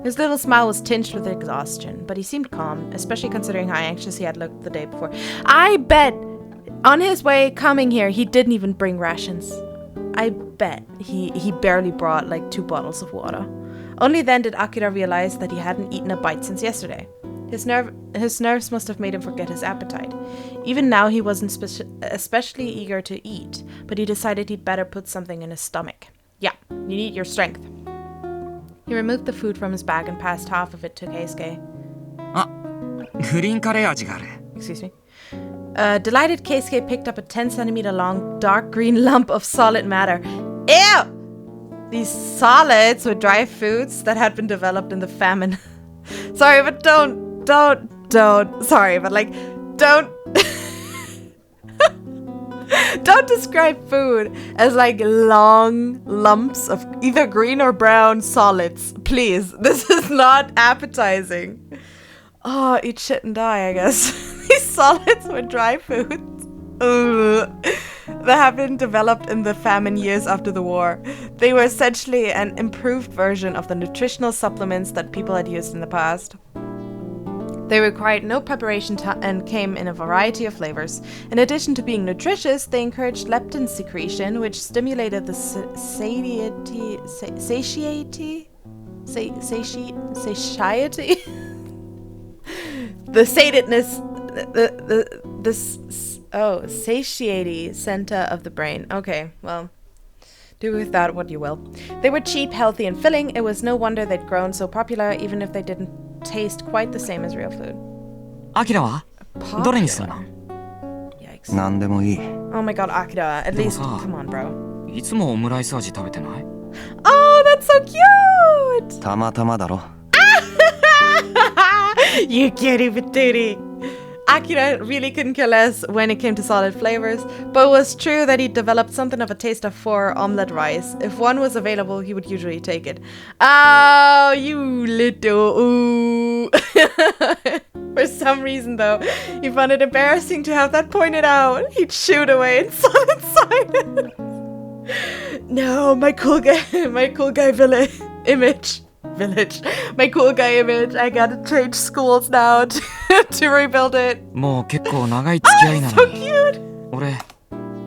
Speaker 1: His little smile was tinged with exhaustion, but he seemed calm, especially considering how anxious he had looked the day before. I bet on his way coming here, he didn't even bring rations. I bet he barely brought like 2 bottles of water. Only then did Akira realize that he hadn't eaten a bite since yesterday. His nerves must have made him forget his appetite. Even now he wasn't especially eager to eat, but he decided he'd better put something in his stomach. Yeah, you need your strength. He removed the food from his bag and passed half of it to Keisuke. Excuse me. Delighted, Keisuke picked up a 10-centimeter long, dark green lump of solid matter. Ew! These solids were dry foods that had been developed in the famine. Sorry, but don't. Sorry, but like, don't. Don't describe food as like long lumps of either green or brown solids. Please, this is not appetizing. Oh, eat shit and die, I guess. These solids were dry foods. That had been developed in the famine years after the war. They were essentially an improved version of the nutritional supplements that people had used in the past. They required no preparation and came in a variety of flavors. In addition to being nutritious, they encouraged leptin secretion, which stimulated the satiety. The satedness. Satiety center of the brain. Okay, well, do with that what you will. They were cheap, healthy, and filling. It was no wonder they'd grown so popular, even if they didn't taste quite the same as real food.
Speaker 5: Akira,
Speaker 1: Popular. Yikes.
Speaker 4: 何でもいい.
Speaker 1: Oh my god, Akira. At least, come on, bro.
Speaker 5: いつもオムライス味食べてない?
Speaker 1: Oh, that's so cute!
Speaker 4: たまたまだろ.
Speaker 1: You cutie patootie. Akira really couldn't care less when it came to solid flavors, but it was true that he developed something of a taste for omelette rice. If one was available, he would usually take it. Oh, you little ooh. For some reason, though, he found it embarrassing to have that pointed out. He'd shoot away in solid silence. No, my cool guy image. My cool guy image. I gotta change schools now to rebuild it.
Speaker 5: もう結構長い付き合いな
Speaker 1: So
Speaker 5: のに
Speaker 1: cute.
Speaker 5: 俺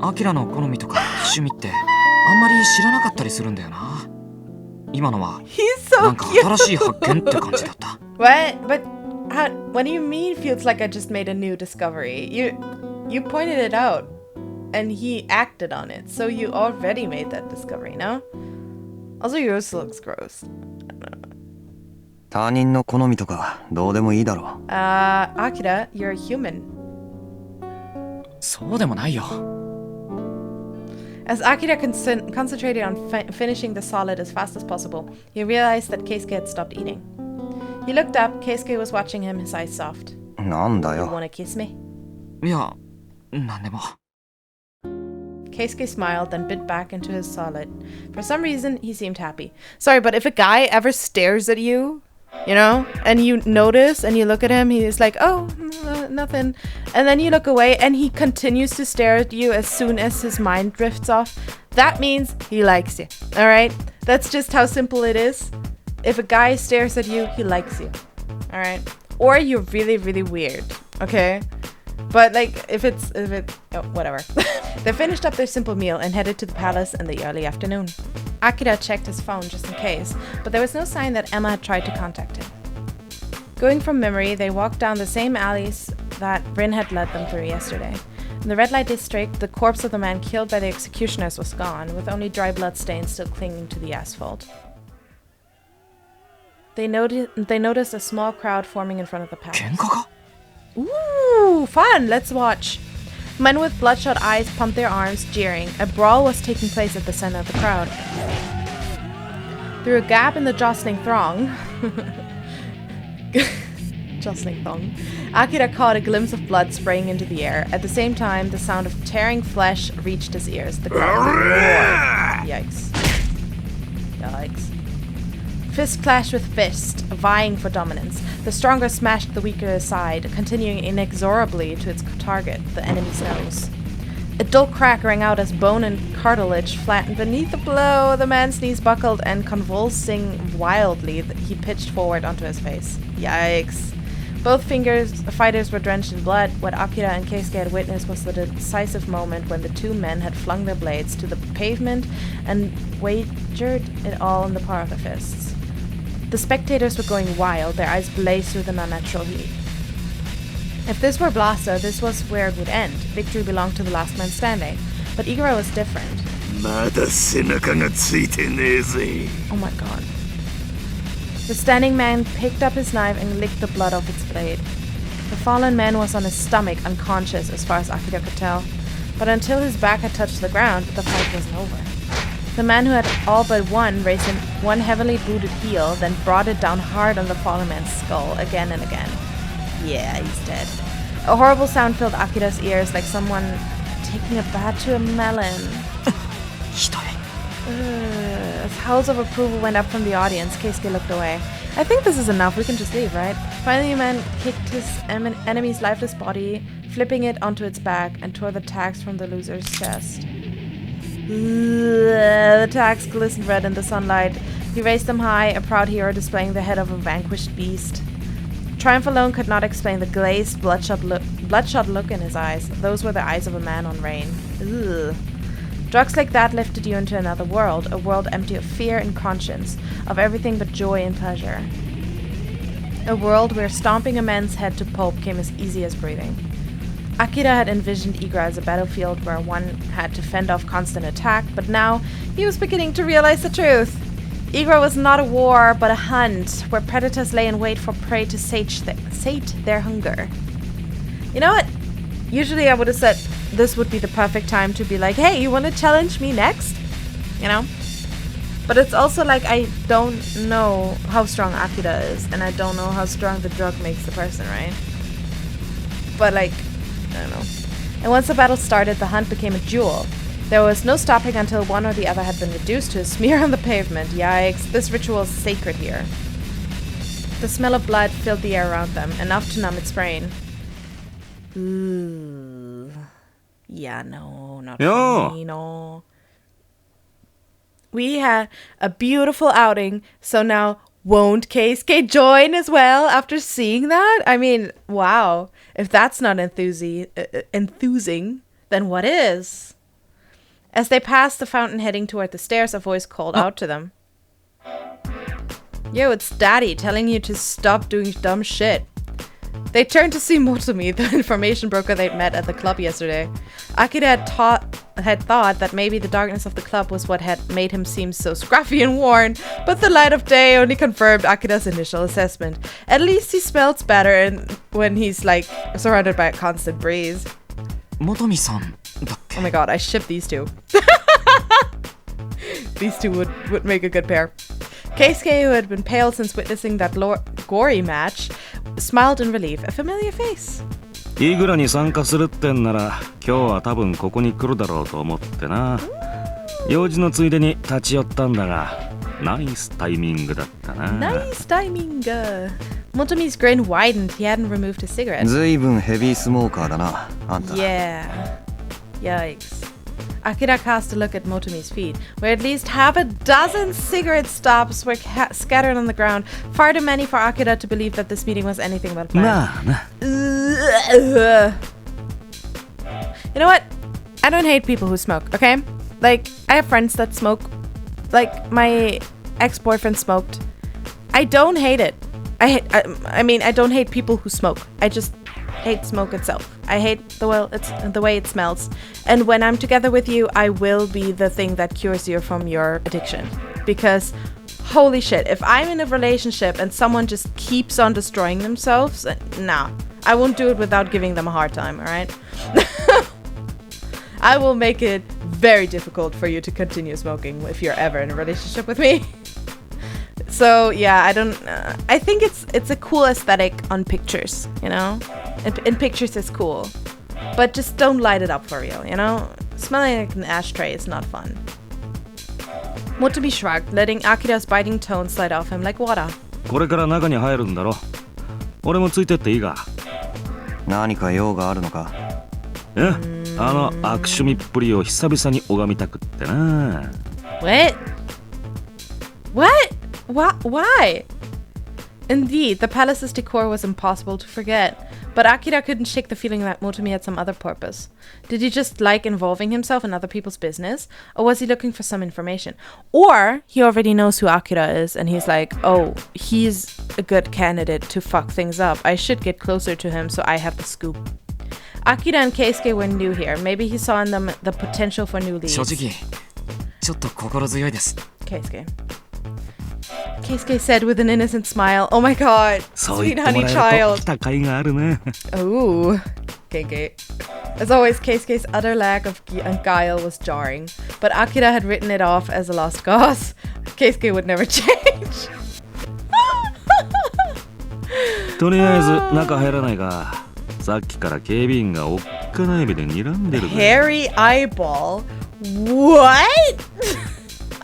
Speaker 5: アキラの好みとか趣味ってあんまり知らなかったりするんだよな今のは
Speaker 1: He's so
Speaker 5: なんか
Speaker 1: cute.
Speaker 5: 新しい発見って感じだった
Speaker 1: What? But what do you mean feels like I just made a new discovery? You pointed it out and he acted on it. So you already made that discovery, no? Also, yours looks gross.
Speaker 4: 他人の好みとかどうでもいいだろう。
Speaker 1: Akira, you're a human.
Speaker 5: そうでもないよ
Speaker 1: As Akira concentrated on finishing the solid as fast as possible, he realized that Keisuke had stopped eating. He looked up. Keisuke was watching him, his eyes soft.
Speaker 4: なんだ
Speaker 1: You
Speaker 4: よ。
Speaker 1: wanna kiss me?
Speaker 5: いやなんでも
Speaker 1: Keisuke smiled, then bit back into his solid. For some reason, he seemed happy. Sorry, but if a guy ever stares at you, you know, and you notice and you look at him, he's like, oh, nothing. And then you look away and he continues to stare at you as soon as his mind drifts off. That means he likes you. All right? That's just how simple it is. If a guy stares at you, he likes you. All right? Or you're really, really weird. Okay? But like, if it's oh, whatever. They finished up their simple meal and headed to the palace in the early afternoon. Akira checked his phone just in case, but there was no sign that Emma had tried to contact him. Going from memory, they walked down the same alleys that Rin had led them through yesterday. In the red light district, the corpse of the man killed by the executioners was gone, with only dry blood stains still clinging to the asphalt. They noticed a small crowd forming in front of the palace.
Speaker 5: 喧嘩か
Speaker 1: Ooh, fun! Let's watch. Men with bloodshot eyes pumped their arms, jeering. A brawl was taking place at the center of the crowd. Through a gap in the jostling throng, Akira caught a glimpse of blood spraying into the air. At the same time, the sound of tearing flesh reached his ears. The crowd roared. Yikes. Fist clashed with fist, vying for dominance. The stronger smashed the weaker aside, continuing inexorably to its target, the enemy's nose. A dull crack rang out as bone and cartilage flattened beneath the blow. The man's knees buckled, and convulsing wildly, he pitched forward onto his face. Yikes. Both fighters were drenched in blood. What Akira and Keisuke had witnessed was the decisive moment when the two men had flung their blades to the pavement and wagered it all in the power of their fists. The spectators were going wild, their eyes blazed with an unnatural heat. If this were Blaster, this was where it would end. Victory belonged to the last man standing. But Igra was different. Oh my god. The standing man picked up his knife and licked the blood off its blade. The fallen man was on his stomach, unconscious as far as Akira could tell. But until his back had touched the ground, the fight wasn't over. The man who had all but won raised one heavily booted heel, then brought it down hard on the fallen man's skull again and again. Yeah, he's dead. A horrible sound filled Akira's ears, like someone taking a bat to a melon. As howls of approval went up from the audience, Keisuke looked away. I think this is enough, we can just leave, right? Finally, the man kicked his enemy's lifeless body, flipping it onto its back, and tore the tags from the loser's chest. The tags glistened red in the sunlight. He raised them high, a proud hero displaying the head of a vanquished beast. Triumph alone could not explain the glazed, bloodshot look in his eyes. Those were the eyes of a man on rein. Ugh. Drugs like that lifted you into another world, a world empty of fear and conscience, of everything but joy and pleasure. A world where stomping a man's head to pulp came as easy as breathing. Akira had envisioned Igra as a battlefield where one had to fend off constant attack, but now he was beginning to realize the truth. Igra was not a war, but a hunt, where predators lay in wait for prey to sate their hunger. You know what? Usually I would have said this would be the perfect time to be like, hey, you want to challenge me next? You know? But it's also like I don't know how strong Akira is, and I don't know how strong the drug makes the person, right? But like, I don't know. And once the battle started, the hunt became a duel. There was no stopping until one or the other had been reduced to a smear on the pavement. Yikes, this ritual is sacred here. The smell of blood filled the air around them, enough to numb its brain. Ooh. Yeah, no, not for me, no. We had a beautiful outing, so now won't Keisuke join as well after seeing that? I mean, wow. If that's not enthusing, then what is? As they passed the fountain heading toward the stairs, a voice called out to them. Yo, it's Daddy telling you to stop doing dumb shit. They turned to see Motomi, the information broker they'd met at the club yesterday. Akira had thought that maybe the darkness of the club was what had made him seem so scruffy and worn, but the light of day only confirmed Akira's initial assessment. At least he smells better when he's like surrounded by a constant breeze.
Speaker 5: Motomi-san だっけ?
Speaker 1: Oh my god, I ship these two. These two would make a good pair. Keisuke, who had been pale since witnessing that gory match, smiled in relief. A familiar face.
Speaker 3: イグラに参加するってんなら今日は多分ここに来るだろうと思ってな。用事のついでに立ち寄ったんだが、ナイスタイミングだったな。
Speaker 1: Nice timing. Motomi's grin widened. He hadn't removed his cigarette.
Speaker 4: ずいぶんヘビースモーカーだな、あんた。
Speaker 1: Yeah. Yikes. Akira cast a look at Motomi's feet, where at least half a dozen cigarette stubs were scattered on the ground, far too many for Akira to believe that this meeting was anything but planned. You know what? I don't hate people who smoke, okay? Like, I have friends that smoke. Like, my ex-boyfriend smoked. I don't hate it. I mean, I don't hate people who smoke. I just hate smoke itself. I hate the way it smells. And when I'm together with you, I will be the thing that cures you from your addiction. Because, holy shit, if I'm in a relationship and someone just keeps on destroying themselves, nah. I won't do it without giving them a hard time, alright? I will make it very difficult for you to continue smoking if you're ever in a relationship with me. So yeah, I think it's a cool aesthetic on pictures, you know? In pictures it's cool. But just don't light it up for real, you know? Smelling like an ashtray is not fun. Motomi shrugged, letting Akira's biting tone slide off him like water.
Speaker 3: これから中に入るんだろ。俺もついてっていいか。
Speaker 4: 何か用があるのか。
Speaker 3: え？あの悪趣味っぷりを久々に拝みたくってな。
Speaker 1: What? Why? Indeed, the palace's decor was impossible to forget, but Akira couldn't shake the feeling that Motomi had some other purpose. Did he just like involving himself in other people's business, or was he looking for some information? Or he already knows who Akira is, and he's like, oh, he's a good candidate to fuck things up. I should get closer to him so I have the scoop. Akira and Keisuke were new here. Maybe he saw in them the potential for new leads.
Speaker 5: 正直ちょっと心強いです。
Speaker 1: Keisuke said with an innocent smile. Oh my god,
Speaker 3: そう言
Speaker 1: sweet
Speaker 3: っても
Speaker 1: honey
Speaker 3: らえる
Speaker 1: child.
Speaker 3: と来た甲斐があるね。
Speaker 1: Ooh, Keisuke. As always, Keisuke's utter lack of guile was jarring, but Akira had written it off as a lost cause. Keisuke would never change.
Speaker 3: とりあえず中入らないか。さっきから警備員がおっかな指で睨んでるぜ。
Speaker 1: Hairy eyeball? What?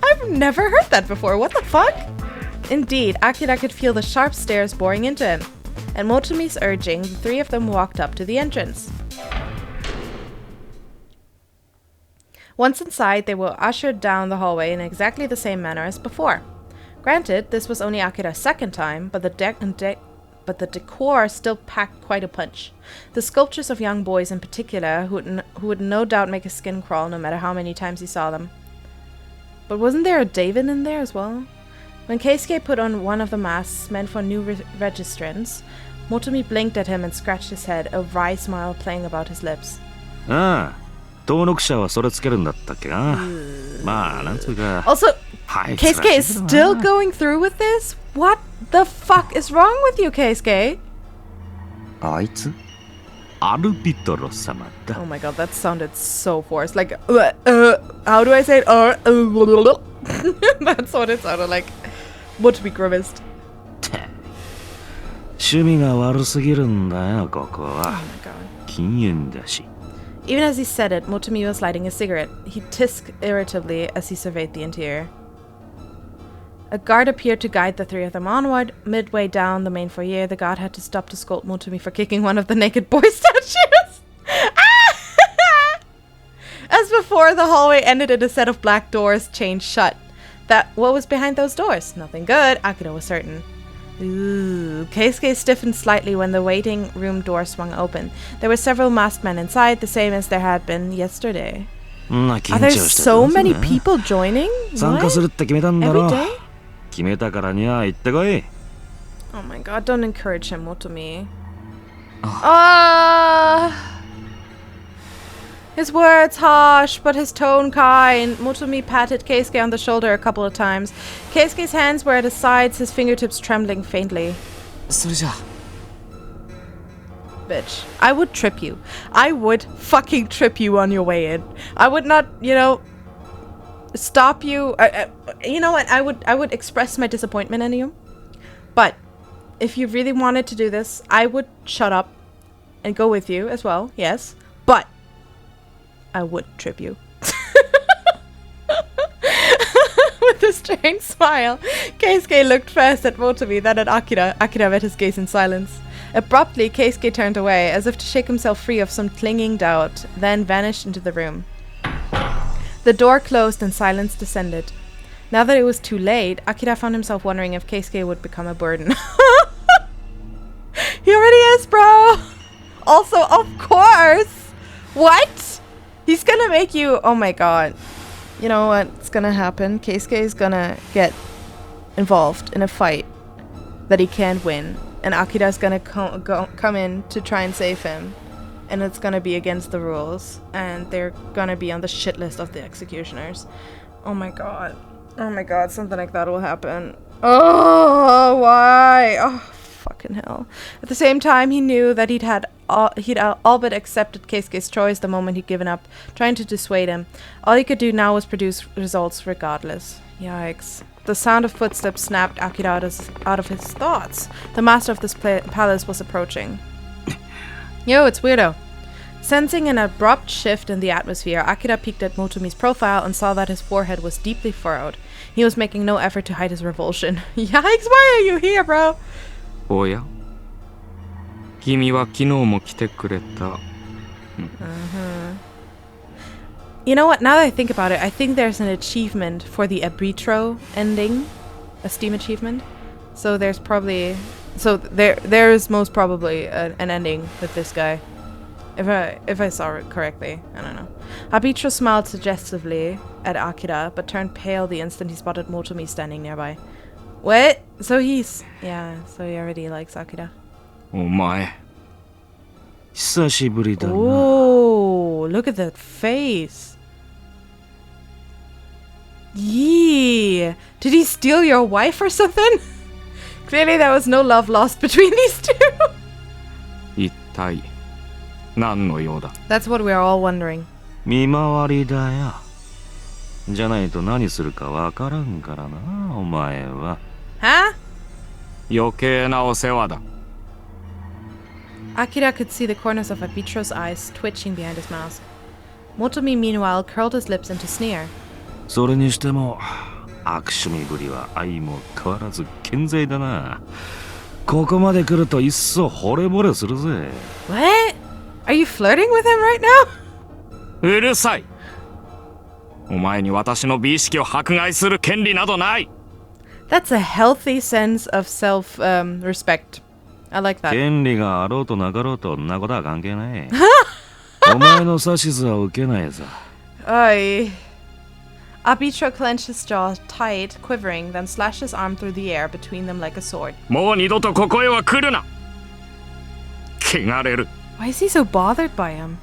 Speaker 1: I've never heard that before. What the fuck? Indeed, Akira could feel the sharp stares boring into him. At Motomi's urging, the three of them walked up to the entrance. Once inside, they were ushered down the hallway in exactly the same manner as before. Granted, this was only Akira's second time, but the decor still packed quite a punch. The sculptures of young boys in particular, who would no doubt make his skin crawl no matter how many times he saw them. But wasn't there a David in there as well? When Keisuke put on one of the masks meant for new registrants, Motomi blinked at him and scratched his head, a wry smile playing about his lips.
Speaker 3: ああ、登録者はそれつけるんだったっけな。まあ、なんつうか。
Speaker 1: Also,
Speaker 3: はい、
Speaker 1: Keisuke is still going through with this? What the fuck is wrong with you, Keisuke?
Speaker 4: あいつ？
Speaker 3: アルビトロ様だ。
Speaker 1: Oh my god, that sounded so forced. Like, how do I say it? That's what it sounded like. Motomi grimaced.
Speaker 3: 趣味が悪すぎるんだよ、ここ
Speaker 1: Oh
Speaker 3: は。
Speaker 1: my god.
Speaker 3: 禁煙だし。
Speaker 1: Even as he said it, Motomi was lighting a cigarette. He tisked irritably as he surveyed the interior. A guard appeared to guide the three of them onward. Midway down the main foyer, the guard had to stop to scold Motomi for kicking one of the naked boy statues. As before, the hallway ended in a set of black doors chained shut. What was behind those doors? Nothing good, Akira was certain. Ooh. Keisuke stiffened slightly when the waiting room door swung open. There were several masked men inside, the same as there had been yesterday. Are there so many people joining?
Speaker 3: 参加するって決めたんだ
Speaker 1: Every
Speaker 3: ろ。
Speaker 1: day?
Speaker 3: 決めたからには行ってこい。
Speaker 1: Oh my god, don't encourage him, Motomi. His words harsh, but his tone kind. Motomi patted Keisuke on the shoulder a couple of times. Keisuke's hands were at his sides, his fingertips trembling faintly.
Speaker 5: それじゃあ
Speaker 1: Bitch, I would trip you. I would fucking trip you on your way in. I would not, stop you. You know what? I would express my disappointment in you. But if you really wanted to do this, I would shut up and go with you as well. Yes, but I would trip you. With a strange smile, Keisuke looked first at Motomi, then at Akira. Akira met his gaze in silence. Abruptly, Keisuke turned away, as if to shake himself free of some clinging doubt, then vanished into the room. The door closed and silence descended. Now that it was too late, Akira found himself wondering if Keisuke would become a burden. He already is, bro! Also, of course! What? He's gonna make you... Oh my god. You know what's gonna happen? Keisuke is gonna get involved in a fight that he can't win. And Akira's gonna come in to try and save him. And it's gonna be against the rules. And they're gonna be on the shit list of the executioners. Oh my god. Oh my god, something like that will happen. Oh, why? Oh, fucking hell. At the same time, he knew that he'd all but accepted Keisuke's choice the moment he'd given up, trying to dissuade him. All he could do now was produce results regardless. Yikes. The sound of footsteps snapped Akira out of his thoughts. The master of this palace was approaching. Yo, it's Weirdo. Sensing an abrupt shift in the atmosphere, Akira peeked at Motomi's profile and saw that his forehead was deeply furrowed. He was making no effort to hide his revulsion. Yikes, why are you here, bro?
Speaker 6: おや君は昨日も来てくれた。
Speaker 1: You know what? Now that I think about it, I think there's an achievement for the arbitro ending, a Steam achievement. So there's probably, there is most probably an ending with this guy, if I saw it correctly. I don't know. Arbitro smiled suggestively at Akira, but turned pale the instant he spotted Motomi standing nearby. What? So he already likes Akira.
Speaker 6: お前
Speaker 3: 久しぶりだな。
Speaker 1: Oh, look at that face. Yee. Did he steal your wife or something? Clearly there was no love lost between these two.
Speaker 6: 一体何の用だ。
Speaker 1: That's what we're all wondering.
Speaker 3: 見回りだよ。じゃないと何するかわからんからな、お前は。
Speaker 1: Huh?
Speaker 6: 余計なお世話だ。
Speaker 1: Akira could see the corners of Arbitro's eyes twitching behind his mask. Motomi, meanwhile, curled his lips into sneer.
Speaker 3: それにしても悪趣味ぶりは相も変わらず健在だな。ここまで来るといっそ惚れ惚れするぜ。
Speaker 1: What? Are you flirting with him right now?
Speaker 6: うるさい。お前に私の美意識を迫害する権利などない。
Speaker 1: That's a healthy sense of self-respect. I like that.
Speaker 3: 権利があろうとなかろうとんなことは関係ない。お前の指図は受けないさ。
Speaker 1: Oi. Arbitro clenched his jaw tight, quivering, then slashed his arm through the air between them like a sword.
Speaker 6: もう二度とここへは来るな。汚れる。
Speaker 1: Why is he so bothered by him?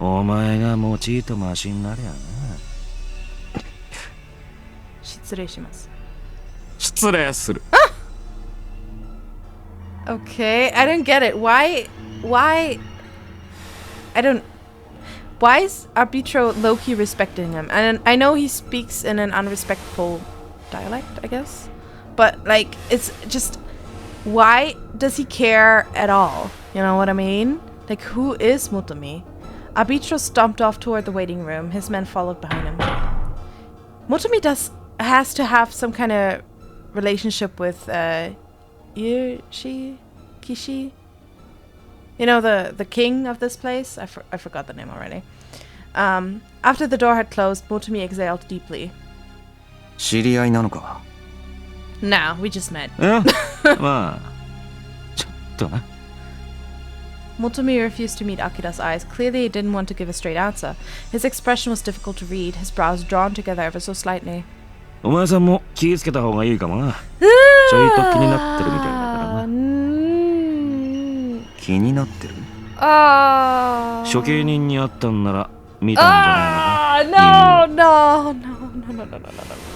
Speaker 3: お前が用いとマシになりゃな。
Speaker 1: 失礼します。
Speaker 6: 失礼する。
Speaker 1: Okay, I don't get it. Why is Arbitro low-key respecting him? And I know he speaks in an unrespectful dialect, I guess. But, like, it's just... Why does he care at all? You know what I mean? Like, who is Motomi? Arbitro stomped off toward the waiting room. His men followed behind him. Motomi has to have some kind of relationship with Kishi? You know, the king of this place? I forgot the name already. After the door had closed, Motomi exhaled deeply.
Speaker 4: 知り合いなのか?
Speaker 1: Nah, we just met.
Speaker 3: まあちょっとな。
Speaker 1: Motomi refused to meet Akira's eyes. Clearly he didn't want to give a straight answer. His expression was difficult to read, his brows drawn together ever so slightly.
Speaker 3: お前さんも気ぃつけた方がいいかもな。ちょいと気になってるみたいだからな。
Speaker 4: 気になってる?
Speaker 3: 処刑人に会ったんなら見たんじゃないのか?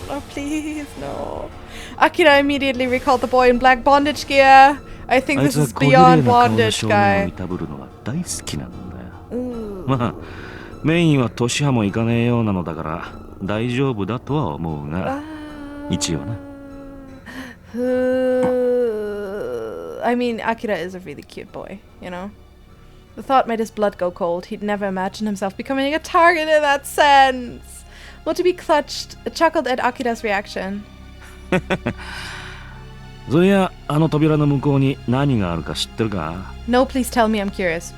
Speaker 1: No, please, no. Akira immediately recalled the boy in black bondage gear. I think this is beyond bondage, guy.
Speaker 3: いたぶるのが大好きなんだよ。まあメインは年派もいかねえようなのだから大丈夫だとは思うが、一応な。
Speaker 1: I mean, Akira is a really cute boy, you know? The thought made his blood go cold. He'd never imagined himself becoming a target in that sense. Motomi chuckled at Akira's reaction.
Speaker 3: そりゃあの扉の向こうに何があるか知ってるか?
Speaker 1: No, please tell me, I'm curious.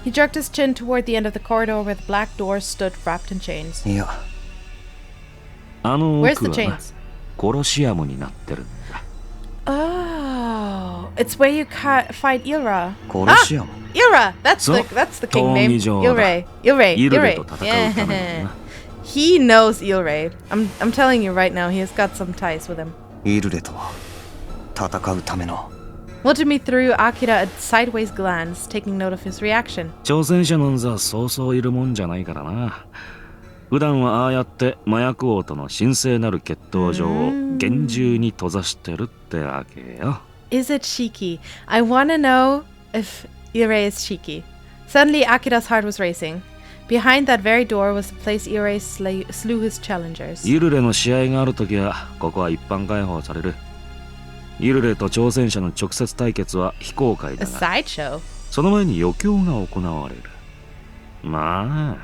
Speaker 1: He jerked his chin toward the end of the corridor where the black doors stood wrapped in chains.
Speaker 4: いや、
Speaker 3: あの
Speaker 1: Where's
Speaker 3: 奥
Speaker 1: the
Speaker 3: はな、
Speaker 1: chains?
Speaker 3: コロシアムになってるんだ。
Speaker 1: Oh, it's where you fight Ilra.
Speaker 4: コロシアム?
Speaker 1: Ilra! That's
Speaker 3: So,
Speaker 1: the king name.
Speaker 3: 闘技場だ。
Speaker 1: Ilre.
Speaker 3: と戦うために
Speaker 1: Yeah.
Speaker 3: な。
Speaker 1: He knows Ilre. I'm telling you right now, he has got some ties with him.
Speaker 4: イルレとは戦うための。
Speaker 1: Motomi threw Akira a sideways glance, taking note of his reaction.
Speaker 3: 挑戦者なんざそうそういるもんじゃないからな。普段はああやって麻薬王との神聖なる決闘場を厳重に閉ざしてるってわけよ。
Speaker 1: Is it Shiki? I wanna know if Irei is Shiki. Suddenly, Akira's heart was racing. Behind that very door was the place Irei slew his challengers.
Speaker 3: イルレの試合があるときはここは一般開放される。イルレと挑戦者の直接対決は非公開
Speaker 1: A
Speaker 3: だが、
Speaker 1: sideshow?
Speaker 3: その前に余興が行われる。ま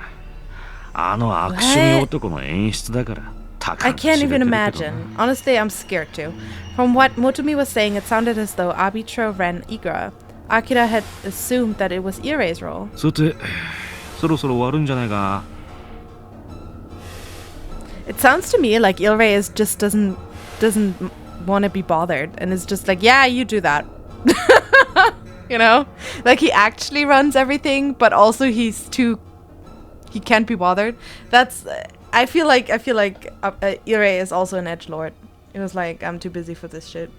Speaker 3: あ、あの悪趣味男の演出だから。
Speaker 1: I can't even imagine. Honestly, I'm scared too. From what Motomi was saying, it sounded as though arbitro ran igra. Akira had assumed that it was Irei's role.
Speaker 3: さて、そろそろ終わるんじゃないか。
Speaker 1: It sounds to me like Ilrei is just doesn't want to be bothered and is just like, yeah, you do that. You know? Like he actually runs everything, but also he can't be bothered. I feel like Irei is also an edgelord. It was like, I'm too busy for this shit.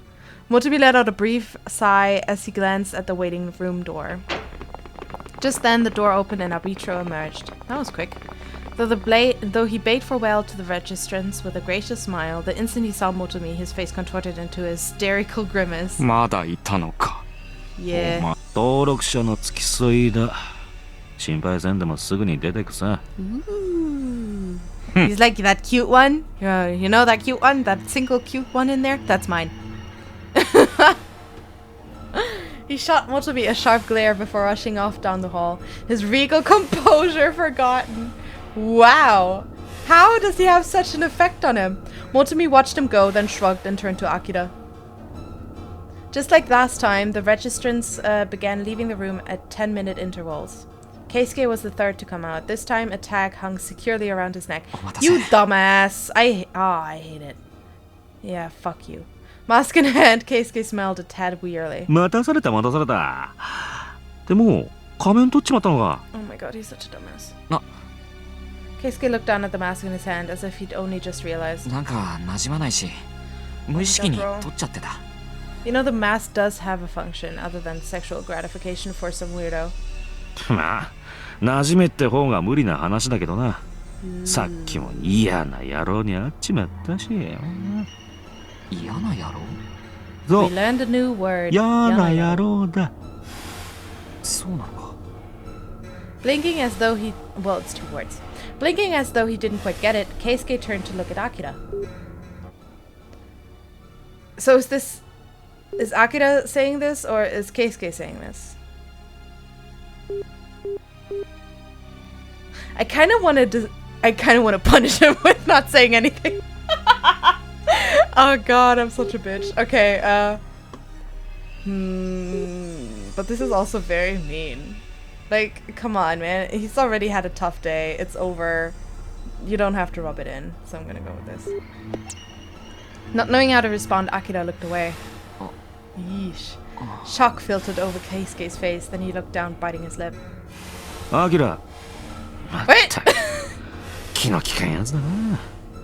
Speaker 1: Motomi let out a brief sigh as he glanced at the waiting room door. Just then, the door opened and Arbitro emerged. That was quick. Though he bade farewell to the registrants with a gracious smile, the instant he saw Motomi, his face contorted into a hysterical grimace.
Speaker 6: まだいたのか。
Speaker 1: Yeah.
Speaker 3: 登録者の付き添いだ。心配せんでもすぐに出てくさ。
Speaker 1: He's like, that cute one? You know that cute one? That single cute one in there? That's mine. He shot Motomi a sharp glare before rushing off down the hall, his regal composure forgotten. Wow! How does he have such an effect on him? Motomi watched him go, then shrugged and turned to Akira. Just like last time, the registrants began leaving the room at 10-minute intervals. Keisuke was the third to come out. This time, a tag hung securely around his neck. You dumbass! I hate it. Yeah, fuck you. Mask in hand, Keisuke smiled a tad wearily.
Speaker 3: 待たされた。でも仮面取っちまったのか。
Speaker 1: Oh my god, he's such a dumbass.
Speaker 6: な。
Speaker 1: Keisuke looked down at the mask in his hand as if he'd only just realized.
Speaker 5: なんか馴染まないし、無意識に取っちゃってた。
Speaker 1: You know, the mask does have a function other than sexual gratification for some weirdo.
Speaker 3: まあ馴染めって方が無理な話だけどな。さっきも嫌な野郎に会っちまったし。
Speaker 5: 嫌な野郎？
Speaker 3: そう。
Speaker 1: We learned a new word.
Speaker 3: 嫌な野郎だ。
Speaker 5: そうなのか。
Speaker 1: Blinking as though he... Well, it's two words. Blinking as though he didn't quite get it, Keisuke turned to look at Akira. So is this Is Akira saying this or is Keisuke saying this? I kind of want to punish him with not saying anything. Oh god, I'm such a bitch. Okay, but this is also very mean. Like, come on, man. He's already had a tough day. It's over. You don't have to rub it in. So I'm gonna go with this. Not knowing how to respond, Akira looked away. Yeesh. Shock filtered over Keisuke's face, then he looked down, biting his lip.
Speaker 3: Akira.
Speaker 1: Wait!
Speaker 3: 気の利かんやつだな。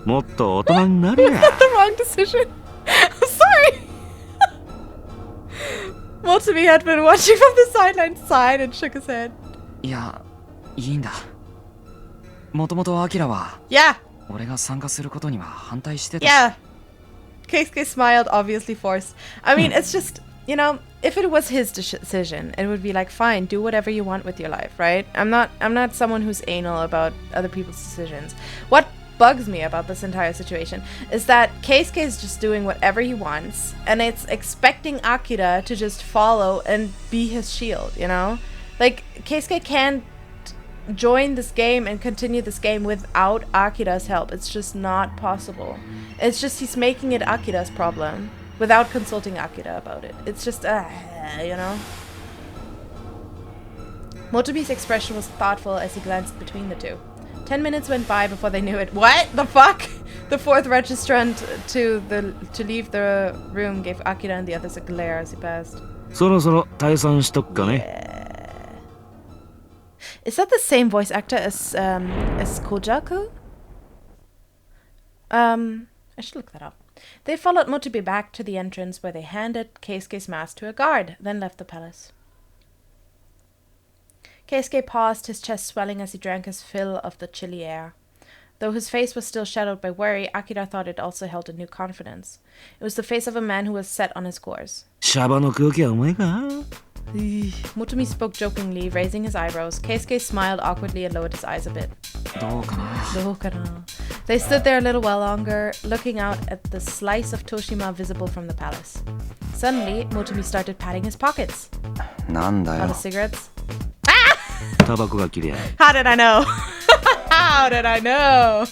Speaker 3: もっと大人になれや。
Speaker 1: Was that the wrong decision? I'm sorry! Motomi had been watching from the sideline sighed and shook his head.
Speaker 5: いや、いいんだ。もともとアキラは
Speaker 1: Yeah!
Speaker 5: 俺が参加することには反対してた。
Speaker 1: Yeah! Keisuke smiled, obviously forced. I mean, it's just, you know, if it was his decision, it would be like, fine, do whatever you want with your life, right? I'm not someone who's anal about other people's decisions. What bugs me about this entire situation is that Keisuke is just doing whatever he wants, and it's expecting Akira to just follow and be his shield, you know? Like, Keisuke can't join this game and continue this game without Akira's help. It's just not possible. It's just he's making it Akira's problem without consulting Akira about it. It's just, you know? Motomi's expression was thoughtful as he glanced between the two. 10 minutes went by before they knew it. What the fuck? The fourth registrant to leave the room gave Akira and the others a glare as he passed.
Speaker 3: そろそろ退散しとくかね。
Speaker 1: Is that the same voice actor as Kojaku? I should look that up. They followed Motomi back to the entrance where they handed Keisuke's mask to a guard, then left the palace. Keisuke paused, his chest swelling as he drank his fill of the chilly air. Though his face was still shadowed by worry, Akira thought it also held a new confidence. It was the face of a man who was set on his course.
Speaker 3: シャバの空気はうまいか
Speaker 1: Motomi spoke jokingly, raising his eyebrows. Keisuke smiled awkwardly and lowered his eyes a bit.
Speaker 5: どうかな。
Speaker 1: They stood there a little while longer, looking out at the slice of Toshima visible from the palace. Suddenly, Motomi started patting his pockets.
Speaker 4: なんだ
Speaker 1: Out
Speaker 4: よ
Speaker 1: of cigarettes.
Speaker 3: タバコが嫌い。
Speaker 1: How did I know? How did I know?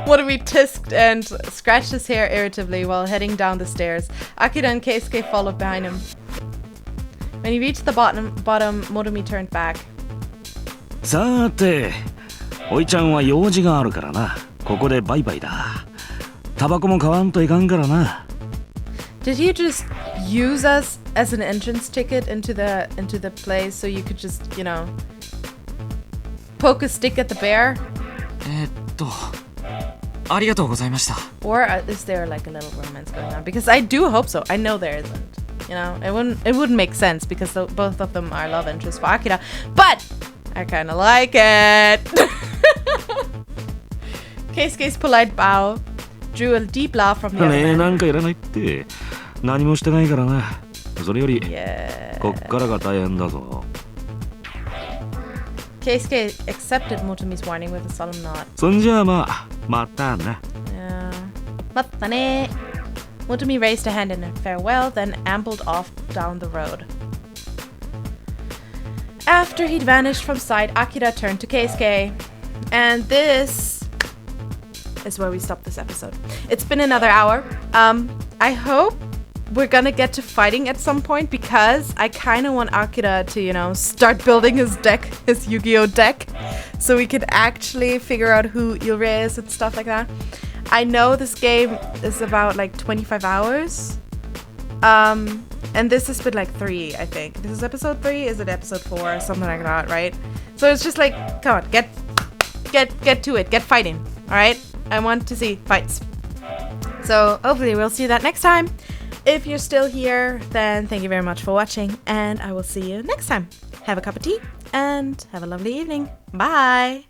Speaker 1: Motomi tisked and scratched his hair irritably while heading down the stairs. Akira and Keisuke followed behind him. When he reached the bottom, Motomi turned back.
Speaker 3: さーて、おいちゃんは用事があるからな。ここでバイバイだ。タバコも買わんといかんからな。
Speaker 1: Did he just use us as an entrance ticket into the place so you could just, you know, poke a stick at the bear?
Speaker 5: ありがとうございました。
Speaker 1: Or is there like a little romance going on? Because I do hope so. I know there isn't. You know, it wouldn't make sense because both of them are love interests for Akira. But I kind of like it. Keisuke's polite bow drew a deep laugh from the other
Speaker 3: ねえ、
Speaker 1: man.
Speaker 3: なんかいらないって。何もしてないからな。それより、
Speaker 1: Yeah.
Speaker 3: こっからが大変だぞ。
Speaker 1: Keisuke accepted Motomi's warning with a solemn nod.
Speaker 3: そんじゃあまあ、またな。
Speaker 1: Yeah. Matta ne. Motomi raised a hand in a farewell, then ambled off down the road. After he'd vanished from sight, Akira turned to Keisuke. And this is where we stop this episode. It's been another hour. I hope we're gonna get to fighting at some point because I kind of want Akira to, you know, start building his deck, his Yu-Gi-Oh deck, so we can actually figure out who Ilre is and stuff like that. I know this game is about like 25 hours. And this has been like 3, I think. This is episode 3? Is it episode 4? Something like that, right? So it's just like, come on, get to it. Get fighting, alright? I want to see fights. So hopefully we'll see that next time. If you're still here, then thank you very much for watching, and I will see you next time. Have a cup of tea, and have a lovely evening. Bye!